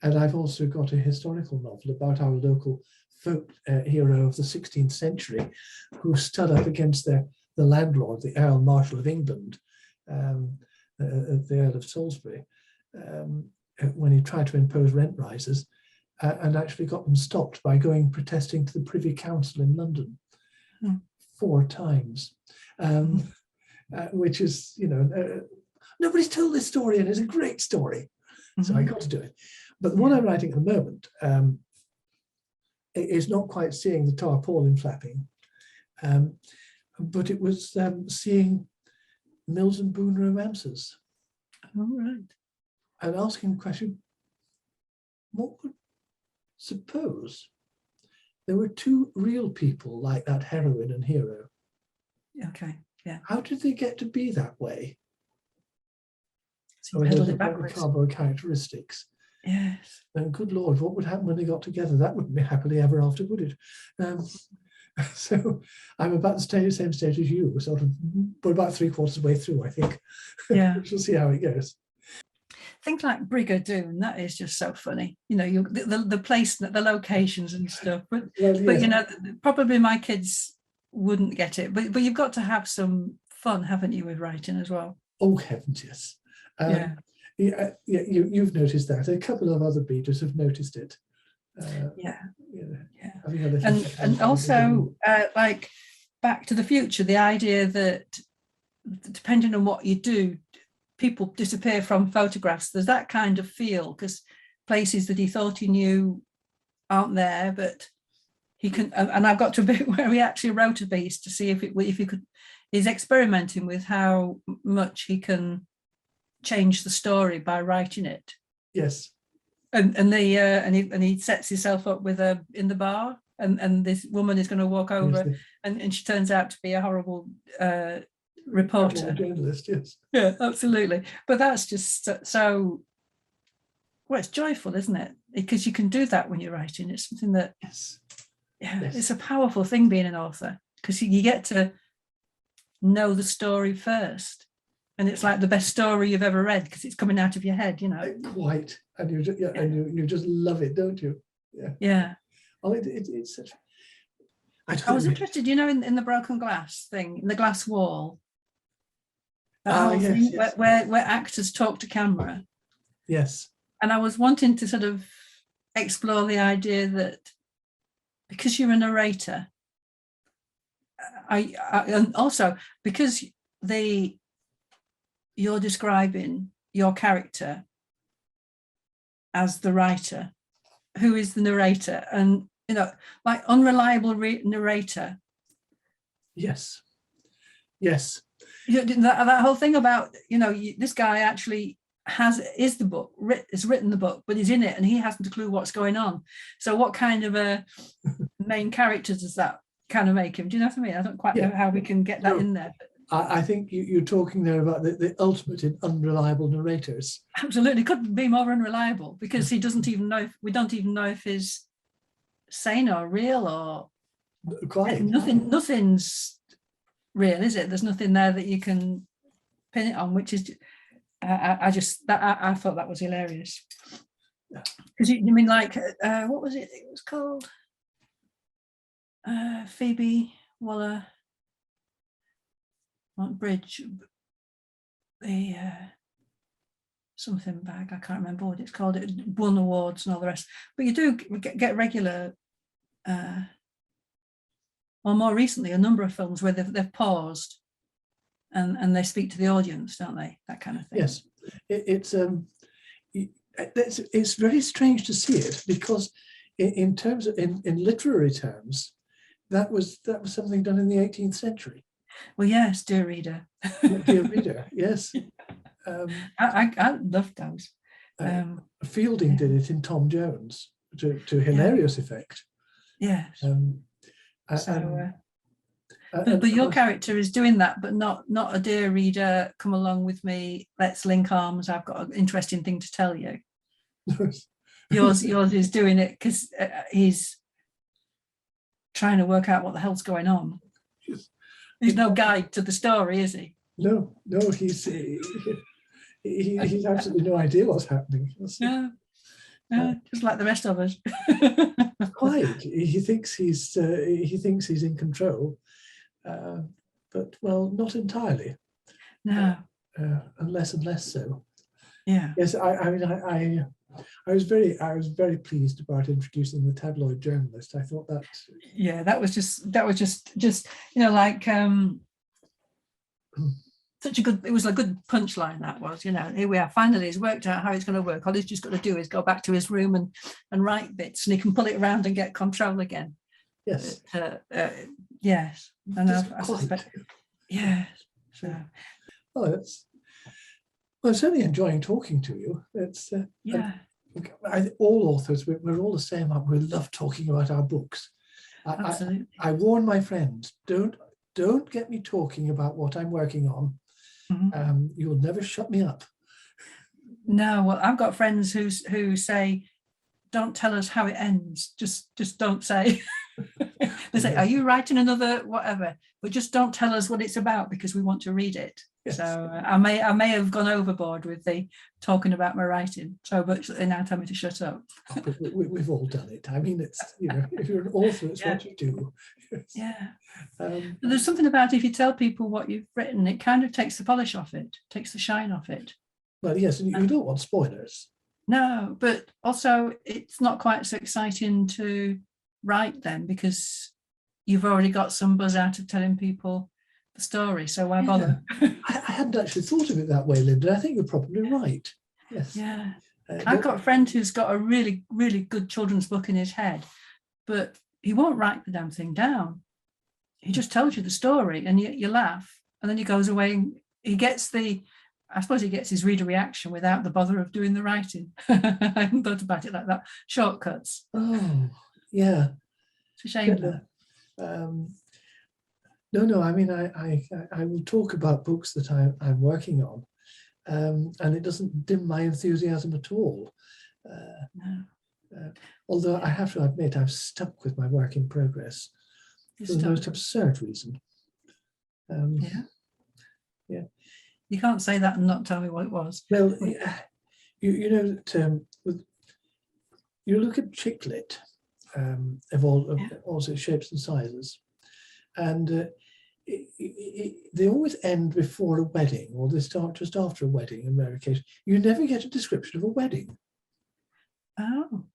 and I've also got a historical novel about our local folk hero of the 16th century, who stood up against the landlord, the Earl Marshal of England, the Earl of Salisbury, when he tried to impose rent rises. And actually got them stopped by protesting to the Privy Council in London 4 times, which is, nobody's told this story, and it's a great story. So I got to do it. But the one I'm writing at the moment is not quite seeing the tarpaulin flapping, but it was seeing Mills and Boon romances. All right. And asking the question, suppose there were 2 real people like that heroine and hero. Okay, yeah. How did they get to be that way? So peddled it backwards. Cardboard characteristics. Yes. And good Lord, what would happen when they got together? That wouldn't be happily ever after, would it? So I'm about the same stage as you, sort of, but about 3/4 of the way through, I think. Yeah. We'll see how it goes. Things like Brigadoon, that is just so funny. The place, the locations and stuff. But probably my kids wouldn't get it. But you've got to have some fun, haven't you, with writing as well? Oh heavens, yes. You've noticed that. A couple of other readers have noticed it. And also, like Back to the Future, the idea that depending on what you do, people disappear from photographs. There's that kind of feel, because places that he thought he knew aren't there, but he can. And I've got to a bit where he actually wrote a piece to see if he could. He's experimenting with how much he can change the story by writing it. Yes. And he sets himself up with in the bar, and this woman is going to walk over, and she turns out to be a horrible reporter, journalist. Yes, yeah, absolutely. But that's just so well, it's joyful, isn't it? Because you can do that when you're writing. It's something that it's a powerful thing being an author, because you get to know the story first, and it's like the best story you've ever read because it's coming out of your head, quite, and you just love it, don't you? Yeah. Oh, it's such. I was interested, in the broken glass thing, in the glass wall. Yes. Where actors talk to camera. Yes. And I was wanting to sort of explore the idea that because you're a narrator, and also because you're describing your character as the writer, who is the narrator, and like unreliable narrator. Yes. Yes. That whole thing about, this guy actually is written the book, but he's in it and he hasn't a clue what's going on. So what kind of a main character does that kind of make him? Do you know what I mean? I don't quite know how we can get that in there. I think you're talking there about the ultimate in unreliable narrators. Absolutely, couldn't be more unreliable, because he doesn't even know. We don't even know if he's sane or real or quite nothing's real, is it? There's nothing there that you can pin it on, which is I thought that was hilarious. Because you mean like what was it? It was called Phoebe Waller Bridge, the something bag. I can't remember what it's called. It won awards and all the rest. But you do get regular, or more recently, a number of films where they've paused and they speak to the audience, don't they? That kind of thing. Yes, it's very strange to see it, because in terms of in literary terms, that was something done in the 18th century. Well, yes, dear reader. Dear reader, yes. I loved those. Fielding did it in Tom Jones to hilarious effect. Yes. But your character is doing that, but not a dear reader, come along with me, let's link arms, I've got an interesting thing to tell you. yours is doing it because he's trying to work out what the hell's going on. He's no guide to the story, is he? No, he's absolutely no idea what's happening. Just like the rest of us. Quite. He thinks he's in control, but well, not entirely. No. Less and less so. Yeah. Yes, I was very pleased about introducing the tabloid journalist. I thought that. Yeah, that was just like such a good. It was a good punchline. That was, here we are. Finally, he's worked out how it's going to work. All he's just got to do is go back to his room and write bits, and he can pull it around and get control again. Yes. Yes, and I suspect. Yes. So. Well, I'm certainly enjoying talking to you. It's all authors, we're all the same. We love talking about our books. Absolutely. I warn my friends, don't get me talking about what I'm working on. Mm-hmm. You'll never shut me up. No, well, I've got friends who say, don't tell us how it ends. Just don't say. They say, are you writing another whatever? But just don't tell us what it's about, because we want to read it. Yes. So I may have gone overboard with the talking about my writing. So, but they now tell me to shut up. We've all done it. I mean, it's if you're an author, it's what you do. Yeah. There's something about if you tell people what you've written, it kind of takes the polish off it, takes the shine off it. Well, yes, and you don't want spoilers. No, but also it's not quite so exciting to write then, because you've already got some buzz out of telling people the story, so why bother? I hadn't actually thought of it that way, Linda. I think you're probably right. Yes. Yeah. I've got a friend who's got a really, really good children's book in his head, but he won't write the damn thing down. He just tells you the story and you laugh, and then he goes away and he gets his reader reaction without the bother of doing the writing. I hadn't thought about it like that. Shortcuts. Oh, yeah. It's a shame. No. I mean, I will talk about books that I'm working on, and it doesn't dim my enthusiasm at all. Although I have to admit, I've stuck with my work in progress for the most absurd reason. Yeah. You can't say that and not tell me what it was. Well, you look at chick lit of all shapes and sizes, and they always end before a wedding, or they start just after a wedding in rare occasions. You never get a description of a wedding. Oh,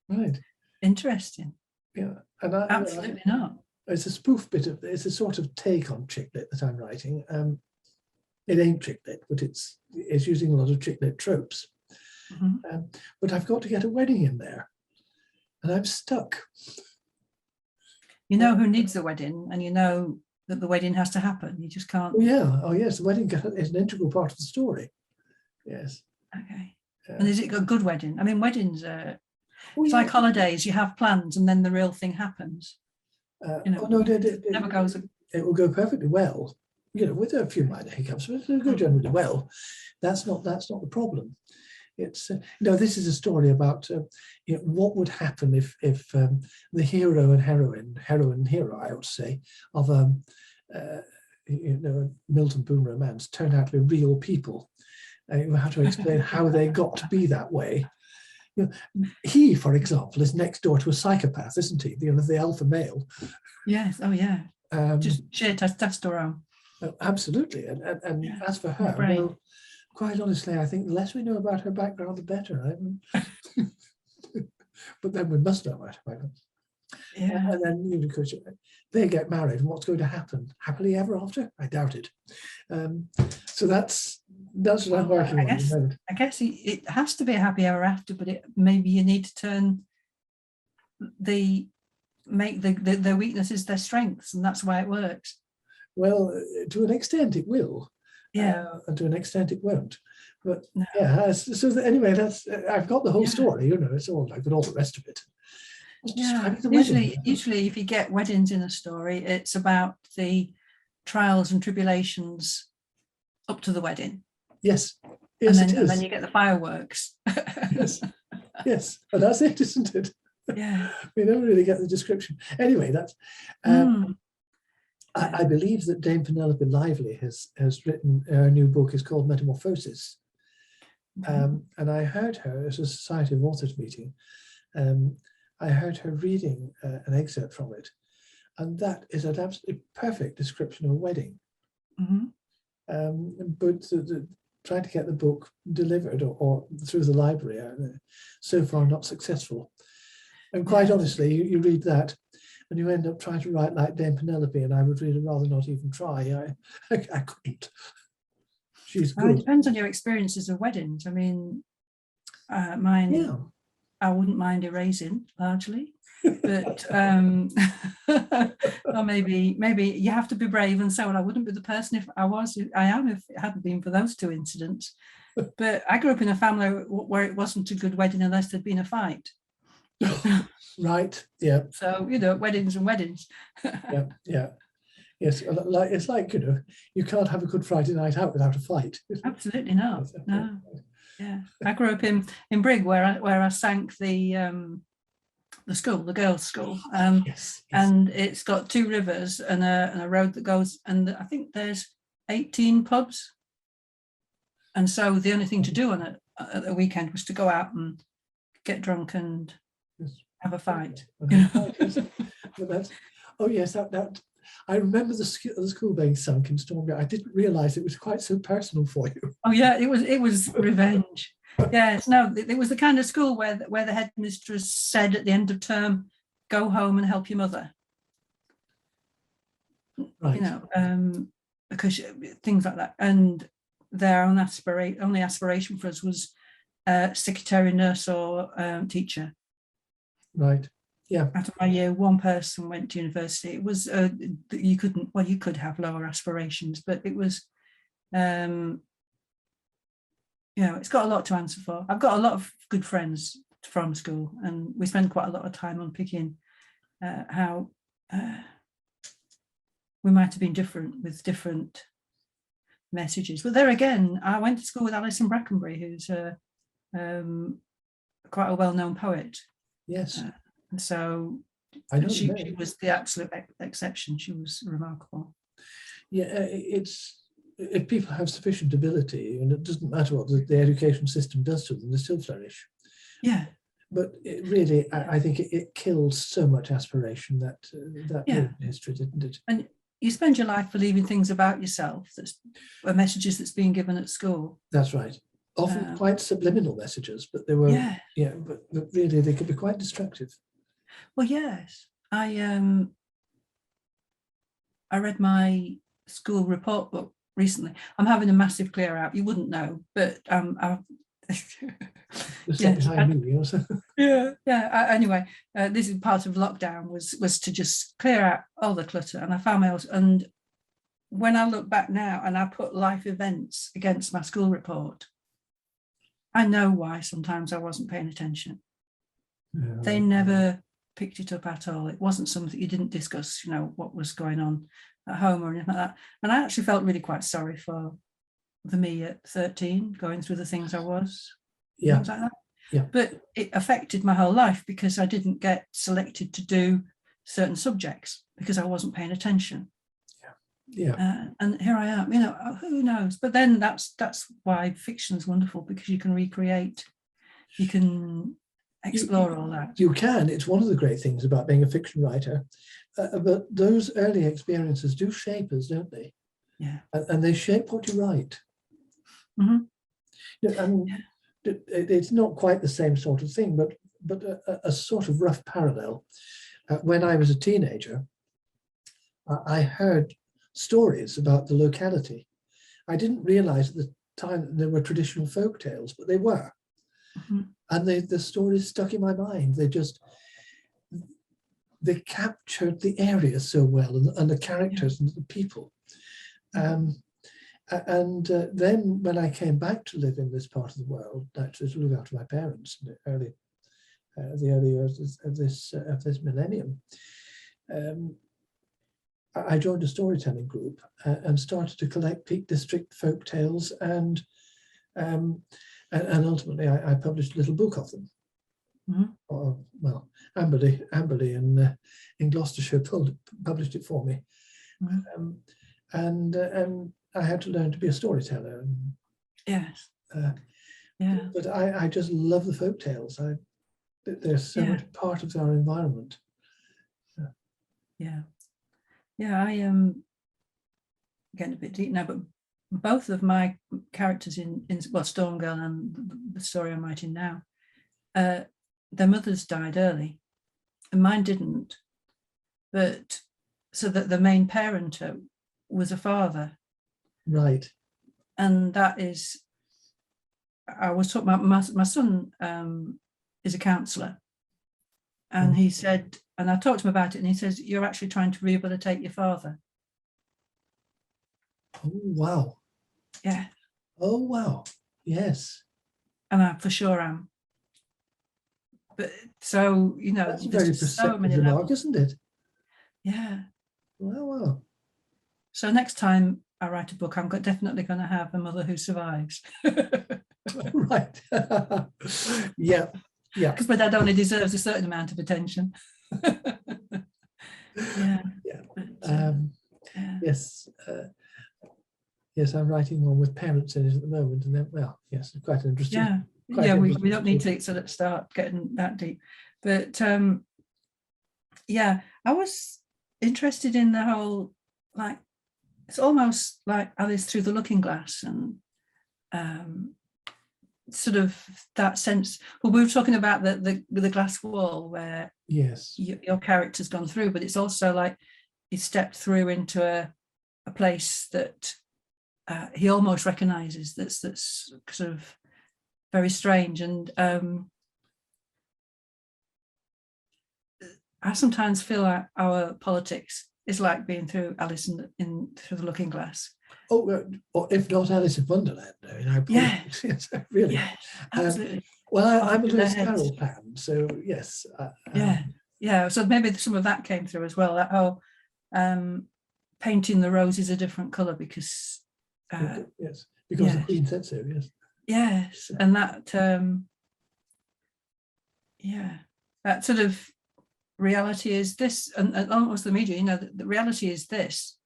right. Interesting. Yeah, and absolutely not. It's a spoof it's a sort of take on chick lit that I'm writing. It ain't chick lit, but it's using a lot of chick lit tropes. Mm-hmm. But I've got to get a wedding in there, and I'm stuck. You know who needs a wedding, and you know that the wedding has to happen. You just can't. Oh, yeah. Oh, yes. The wedding is an integral part of the story. Yes. Okay. And is it a good wedding? I mean, weddings are Oh, it's yeah. like holidays. You have plans, and then the real thing happens. Oh, no, Never goes. it will go perfectly well. With a few minor hiccups, but it'll go generally well. That's not the problem. It's this is a story about what would happen if the hero and heroine and hero, I would say, of a Milton Boon romance turned out to be real people. You have to explain how they got to be that way. He, for example, is next door to a psychopath, isn't he? The alpha male. Yes. Oh, yeah. Just sheer testosterone. Absolutely. And as for her, well, quite honestly, I think the less we know about her background, the better. But then we must know about her background. Yeah. And then, because they get married, and what's going to happen? Happily ever after? I doubt it. So that's what I'm working on. I guess it has to be a happy ever after, but maybe you need to make their weaknesses their strengths, and that's why it works. Well, to an extent it will. Yeah. And to an extent it won't. But no. Yeah, so anyway, I've got the whole story, it's all like, but all the rest of it. Yeah. Usually if you get weddings in a story, it's about the trials and tribulations up to the wedding. Yes. And then you get the fireworks. Yes. And that's it, isn't it? Yeah. We don't really get the description. Anyway, that's I believe that Dame Penelope Lively has written, her new book is called Metamorphosis. And I heard her at a Society of Authors meeting. I heard her reading an excerpt from it. And that is an absolutely perfect description of a wedding. But trying to get the book delivered or through the library, so far not successful. And quite honestly, you read that, and you end up trying to write like Dame Penelope, and I would really rather not even try. I couldn't. She's good. It depends on your experiences of weddings. I mean, mine, I wouldn't mind erasing largely, but or maybe you have to be brave and say, well, I wouldn't be the person if it hadn't been for those two incidents. But I grew up in a family where it wasn't a good wedding unless there'd been a fight. Right. Yeah. So weddings and weddings. Yeah. Yes. It's like you can't have a good Friday night out without a fight. Absolutely not. No. Yeah. I grew up in Brigg where I sank the school, the girls' school. Yes. And it's got two rivers and a road that goes, and I think there's 18 pubs. And so the only thing to do on a weekend was to go out and get drunk and have a fight. But that I remember the school being sunk in Stormgate. I didn't realise it was quite so personal for you. Oh yeah, it was revenge. Yes, no, it was the kind of school where the headmistress said at the end of term, "Go home and help your mother." Right. Because things like that, and their only aspiration for us was secretary, nurse, or teacher. Right. Yeah. Out of my year, one person went to university. It was you could have lower aspirations, but it was it's got a lot to answer for. I've got a lot of good friends from school, and we spend quite a lot of time unpicking how we might have been different with different messages. But there again, I went to school with Alison Brackenbury, who's quite a well-known poet. Yes. And so she was the absolute exception. She was remarkable. Yeah, it's if people have sufficient ability, and it doesn't matter what the education system does to them, they still flourish. Yeah. But it really, I think it killed so much aspiration that history, didn't it? And you spend your life believing things about yourself that's messages that's being given at school. That's right. Often quite subliminal messages, but they were but really they could be quite destructive. Well, yes. I read my school report book recently. I'm having a massive clear out. You wouldn't know, but anyway, this is part of lockdown was to just clear out all the clutter, and I found my and when I look back now and I put life events against my school report, I know why sometimes I wasn't paying attention. Yeah. They never picked it up at all. It wasn't something you didn't discuss, what was going on at home or anything like that. And I actually felt really quite sorry for the me at 13 going through the things I was. Yeah. Things like that. Yeah. But it affected my whole life because I didn't get selected to do certain subjects because I wasn't paying attention. Yeah. And here I am, who knows? But then that's why fiction's wonderful, because you can recreate, you can explore all that. You can. It's one of the great things about being a fiction writer. But those early experiences do shape us, don't they? Yeah. And they shape what you write. Mm-hmm. It's not quite the same sort of thing, but a sort of rough parallel. When I was a teenager, I heard stories about the locality. I didn't realize at the time that there were traditional folk tales, but they were. Mm-hmm. And the stories stuck in my mind. They captured the area so well, and the characters and the people. Then when I came back to live in this part of the world, actually to look after my parents in the early years of this millennium, I joined a storytelling group and started to collect Peak District folk tales, and ultimately I published a little book of them. Mm-hmm. M.A.B.L.E in Gloucestershire published it for me. Mm-hmm. And I had to learn to be a storyteller. Yes. Yeah. But I just love the folk tales. They're so much part of our environment. I am getting a bit deep now, but both of my characters in Storm Girl and the story I'm writing now, their mothers died early, and mine didn't. But so that the main parent was a father. Right. And that is, I was talking about my son is a counsellor, and he said, and I talked to him about it, and he says, you're actually trying to rehabilitate your father. Oh, wow. Yeah. Oh, wow. Yes. And I for sure am. But so, That's a very perceptive remark, isn't it? Yeah. Wow. So next time I write a book, I'm definitely going to have a mother who survives. Right. Yeah. Because my dad only deserves a certain amount of attention. Yeah. But, yes. Yes, I'm writing one with parents in it at the moment, and then, yes, quite an interesting. We don't need to sort of start getting that deep, but I was interested in the whole, like, it's almost like Alice through the looking glass, and sort of that sense. Well, we were talking about the glass wall where your character's gone through, but it's also like he stepped through into a place that he almost recognizes that's sort of very strange. And I sometimes feel like our politics is like being through Alice in through the looking glass. Or if not Alice in Wonderland. Yes, really. Yeah, absolutely. I'm a Lewis Carroll fan, so yes. So maybe some of that came through as well. That whole painting the roses a different colour because. Yes, because the Queen said so. Yes. Yes, and that that sort of reality is this, and almost the media. The reality is this,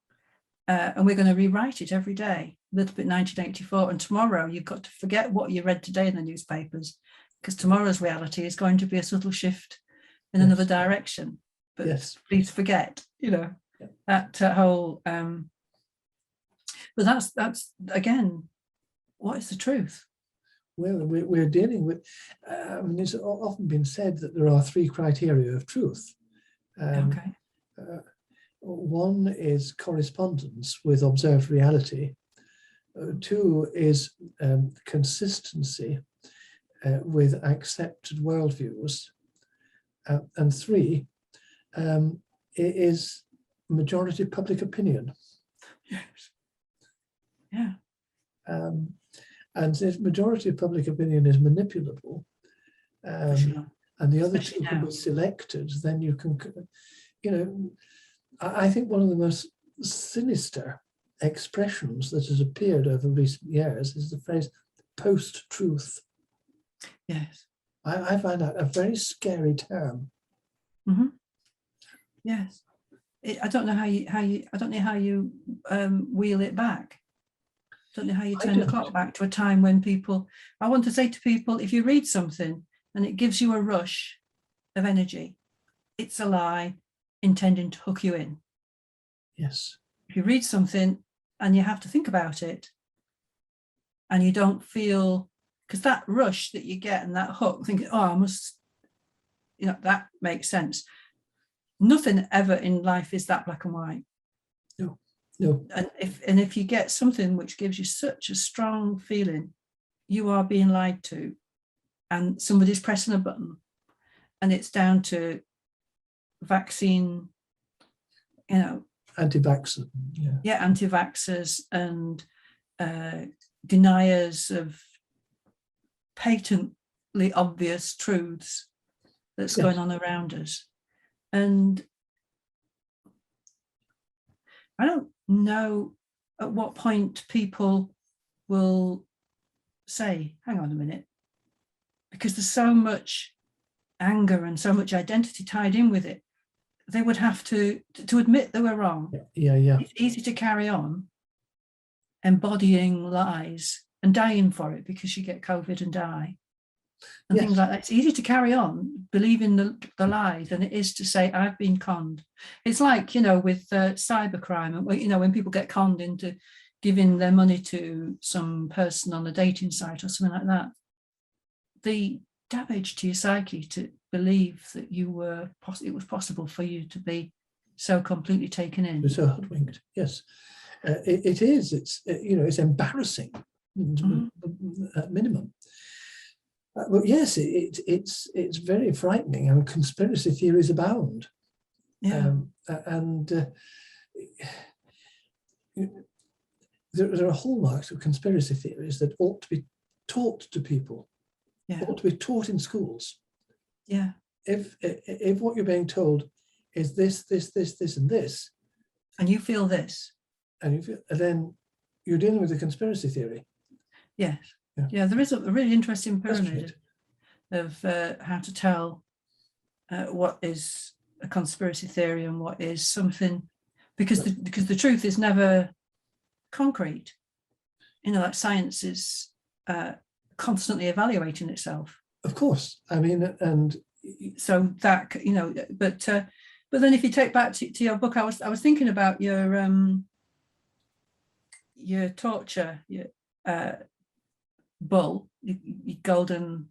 and we're going to rewrite it every day. A little bit 1984, and tomorrow you've got to forget what you read today in the newspapers, because tomorrow's reality is going to be a subtle shift in another direction. But please forget, that whole. But that's again, what is the truth? Well, we're dealing with. It's often been said that there are three criteria of truth. One is correspondence with observed reality. Two is consistency with accepted worldviews. And three is majority public opinion. Yes. Yeah. And if majority of public opinion is manipulable, For sure. and the other Especially two can now. be selected, then you can, you know, I think one of the most sinister expressions that has appeared over recent years is the phrase post-truth. Yes. I find that a very scary term. Mm-hmm. Yes. I don't know how you wheel it back. I don't know how you turn the clock back to a time when I want to say to people, if you read something and it gives you a rush of energy, it's a lie intending to hook you in. Yes. If you read something and you have to think about it and you don't feel, because that rush that you get and that hook, thinking, oh, I must, that makes sense. Nothing ever in life is that black and white. No. And if you get something which gives you such a strong feeling, you are being lied to, and somebody's pressing a button, and it's down to vaccine, anti-vaxxers, anti-vaxxers and deniers of patently obvious truths that's going on around us. And I don't know at what point people will say, hang on a minute, because there's so much anger and so much identity tied in with it. They would have to admit they were wrong. Yeah. It's easy to carry on embodying lies and dying for it because you get COVID and die. And things like that. It's easy to carry on believing the lie than it is to say, I've been conned. It's like, with cybercrime, and when people get conned into giving their money to some person on a dating site or something like that. The damage to your psyche to believe that it was possible for you to be so completely taken in. So hoodwinked, yes. It is. It's embarrassing at minimum. But yes, it's very frightening, and conspiracy theories abound. Yeah. There are hallmarks of conspiracy theories that ought to be taught to people. Yeah. Ought to be taught in schools. Yeah. If what you're being told is this, and this, and you feel this, and then you're dealing with a conspiracy theory. Yes. Yeah, there is a really interesting pyramid of how to tell what is a conspiracy theory and what is something, because the truth is never concrete. Like science is constantly evaluating itself. Of course, I mean, and so that but then if you take back to your book, I was thinking about your torture, your bull, your golden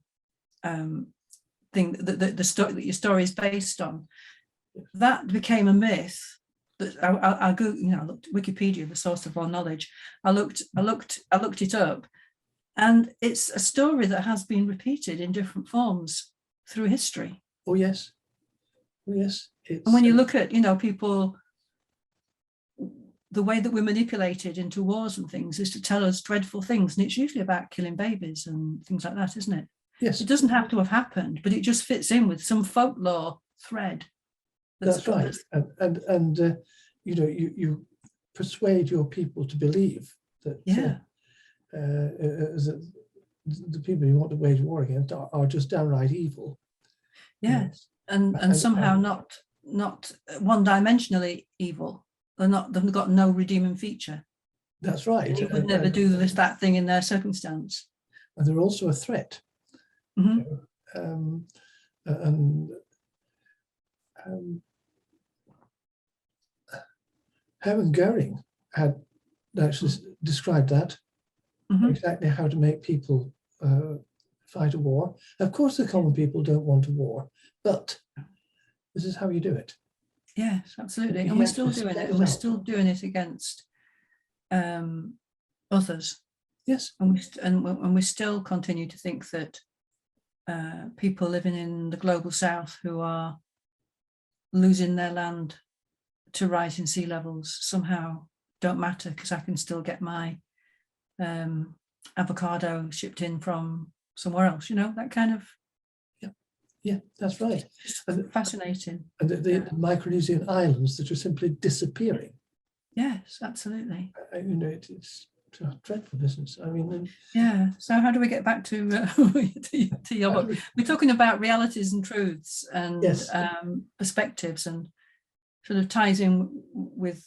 thing, the story that your story is based on. That became a myth. That I go, I looked Wikipedia, the source of all knowledge. I looked it up, and it's a story that has been repeated in different forms through history. Oh yes. And when you look at people, the way that we're manipulated into wars and things is to tell us dreadful things, and it's usually about killing babies and things like that, isn't it? Yes. It doesn't have to have happened, but it just fits in with some folklore thread. That's right. And you persuade your people to believe that the people you want to wage war against are just downright evil. Yes, and somehow not one-dimensionally evil. They've got no redeeming feature. That's right. You would never do that thing in their circumstance. And they're also a threat. Mm-hmm. Hermann Goering had actually described that, exactly how to make people fight a war. Of course, the common people don't want a war, but this is how you do it. Yes, absolutely. And we're still doing it, and we're still doing it against others. Yes. And we still continue to think that people living in the global south who are losing their land to rising sea levels somehow don't matter because I can still get my avocado shipped in from somewhere else, that kind of. Yeah, that's right. And fascinating. And the Micronesian islands that are simply disappearing. Yes, absolutely. It's a dreadful business. I mean, yeah. So how do we get back to to your book? We're talking about realities and truths and yes. Perspectives, and sort of ties in with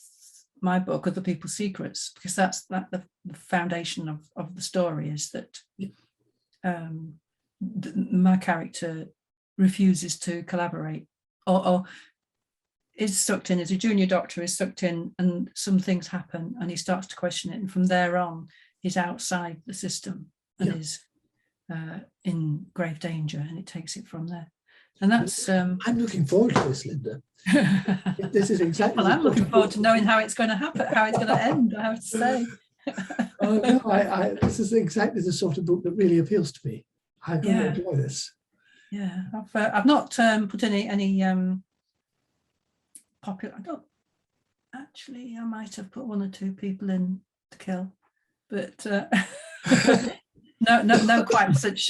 my book, Other People's Secrets, because that's the foundation of the story is that my character refuses to collaborate or is sucked in as a junior doctor, is sucked in, and some things happen and he starts to question it, and from there on he's outside the system and is in grave danger, and it takes it from there. And that's I'm looking forward to this, Linda. This is exactly well, I'm looking forward to knowing how it's going to happen, how it's going to end, I have to say. No, this is exactly the sort of book that really appeals to me. I really enjoy this. Yeah, I've not put any popular. I don't actually. I might have put one or two people in to kill, but no, quite such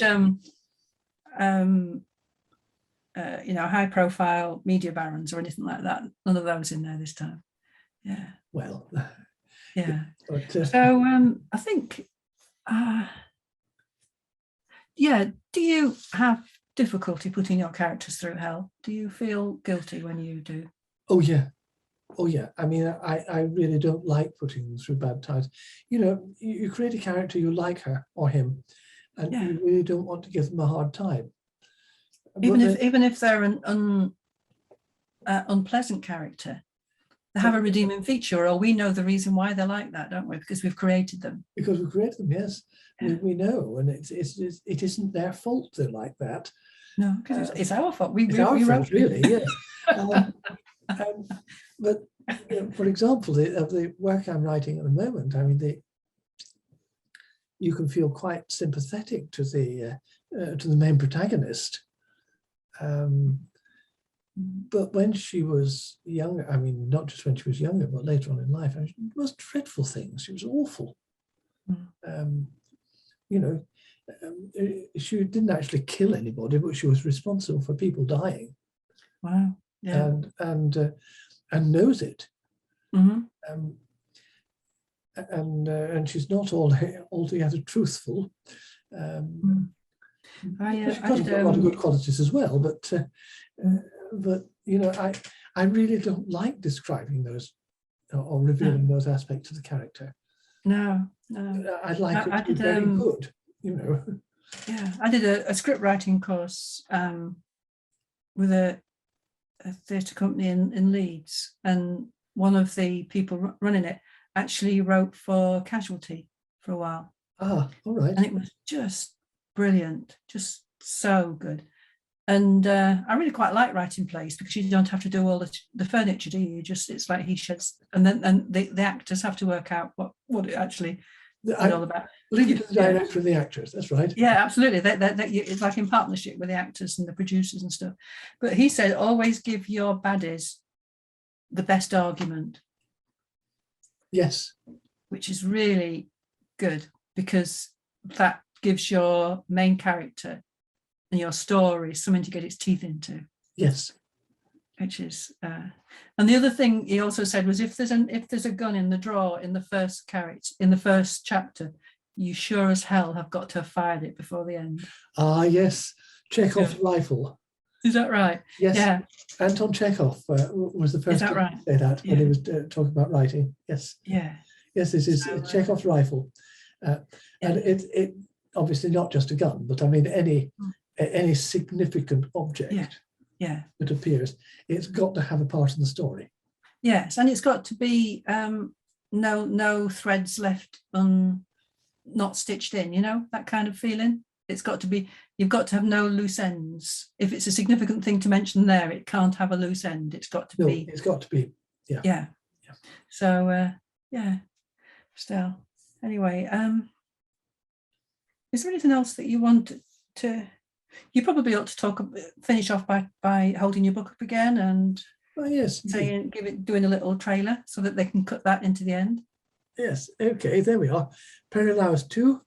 high-profile media barons or anything like that. None of those in there this time. Yeah. Well. Yeah. But, so I think. Do you have difficulty putting your characters through hell? Do you feel guilty when you do? Oh yeah. I mean, I really don't like putting them through bad times. You create a character, you like her or him, and you really don't want to give them a hard time. Even if they're an unpleasant character, they have a redeeming feature, or we know the reason why they're like that, don't we? Because we've created them. Because we've created them, yes. Yeah. We know, and it isn't their fault they're like that. No, because it's our fault. We wrote really, yes. But for example, the work I'm writing at the moment, I mean, you can feel quite sympathetic to the main protagonist. But when she was younger, I mean, not just when she was younger, but later on in life, it was dreadful things. She was awful. She didn't actually kill anybody, but she was responsible for people dying. Wow. Yeah. And knows it. Mm-hmm. And she's not altogether truthful. She's got a lot of good qualities as well, but I really don't like describing those or revealing those aspects of the character. No. I'd like it to be very good, Yeah, I did a script writing course with a theatre company in Leeds, and one of the people running it actually wrote for Casualty for a while. Ah, all right. And it was just brilliant, just so good. And I really quite like writing plays because you don't have to do all the furniture, do you? It's like he sheds, and the actors have to work out what it actually is all about. Leave it to the director and the actors, that's right. Yeah, absolutely. It's like in partnership with the actors and the producers and stuff. But he said, always give your baddies the best argument. Yes. Which is really good because that gives your main character and your story something to get its teeth into. Yes. Which is and the other thing he also said was if there's a gun in the drawer in the first chapter, you sure as hell have got to have fired it before the end. Ah, yes. Chekhov's rifle. Is that right? Yes. Yeah. Anton Chekhov was the first to say that when he was talking about writing. Yes. Yeah. Yes, this is Chekhov's rifle. And it obviously not just a gun, but I mean any significant object that appears, it's got to have a part in the story. Yes, and it's got to be no threads left not stitched in, that kind of feeling. It's got to be, you've got to have no loose ends. If it's a significant thing to mention there, it can't have a loose end. It's got to be. It's got to be, yeah. So, still. Anyway, is there anything else that you want to? You probably ought to finish off by holding your book up again and yes, doing a little trailer so that they can cut that into the end. Yes, okay, there we are. Perilaus 2,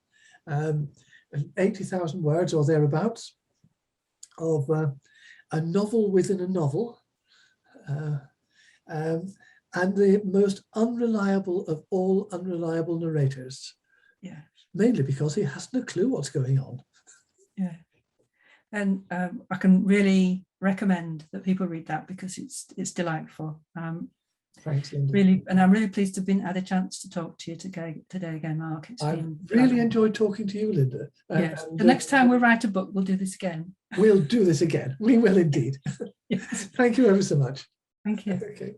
80,000 words or thereabouts of a novel within a novel, and the most unreliable of all unreliable narrators. Yeah. Mainly because he hasn't a clue what's going on. Yeah. And I can really recommend that people read that because it's delightful. Thanks, Linda. Really, and I'm really pleased to have had a chance to talk to you today again, Mark. It's I've been really enjoyed talking to you, Linda. Yes. And, The next time we write a book, we'll do this again. We'll do this again. We will indeed. Yes. Thank you ever so much. Thank you. Okay.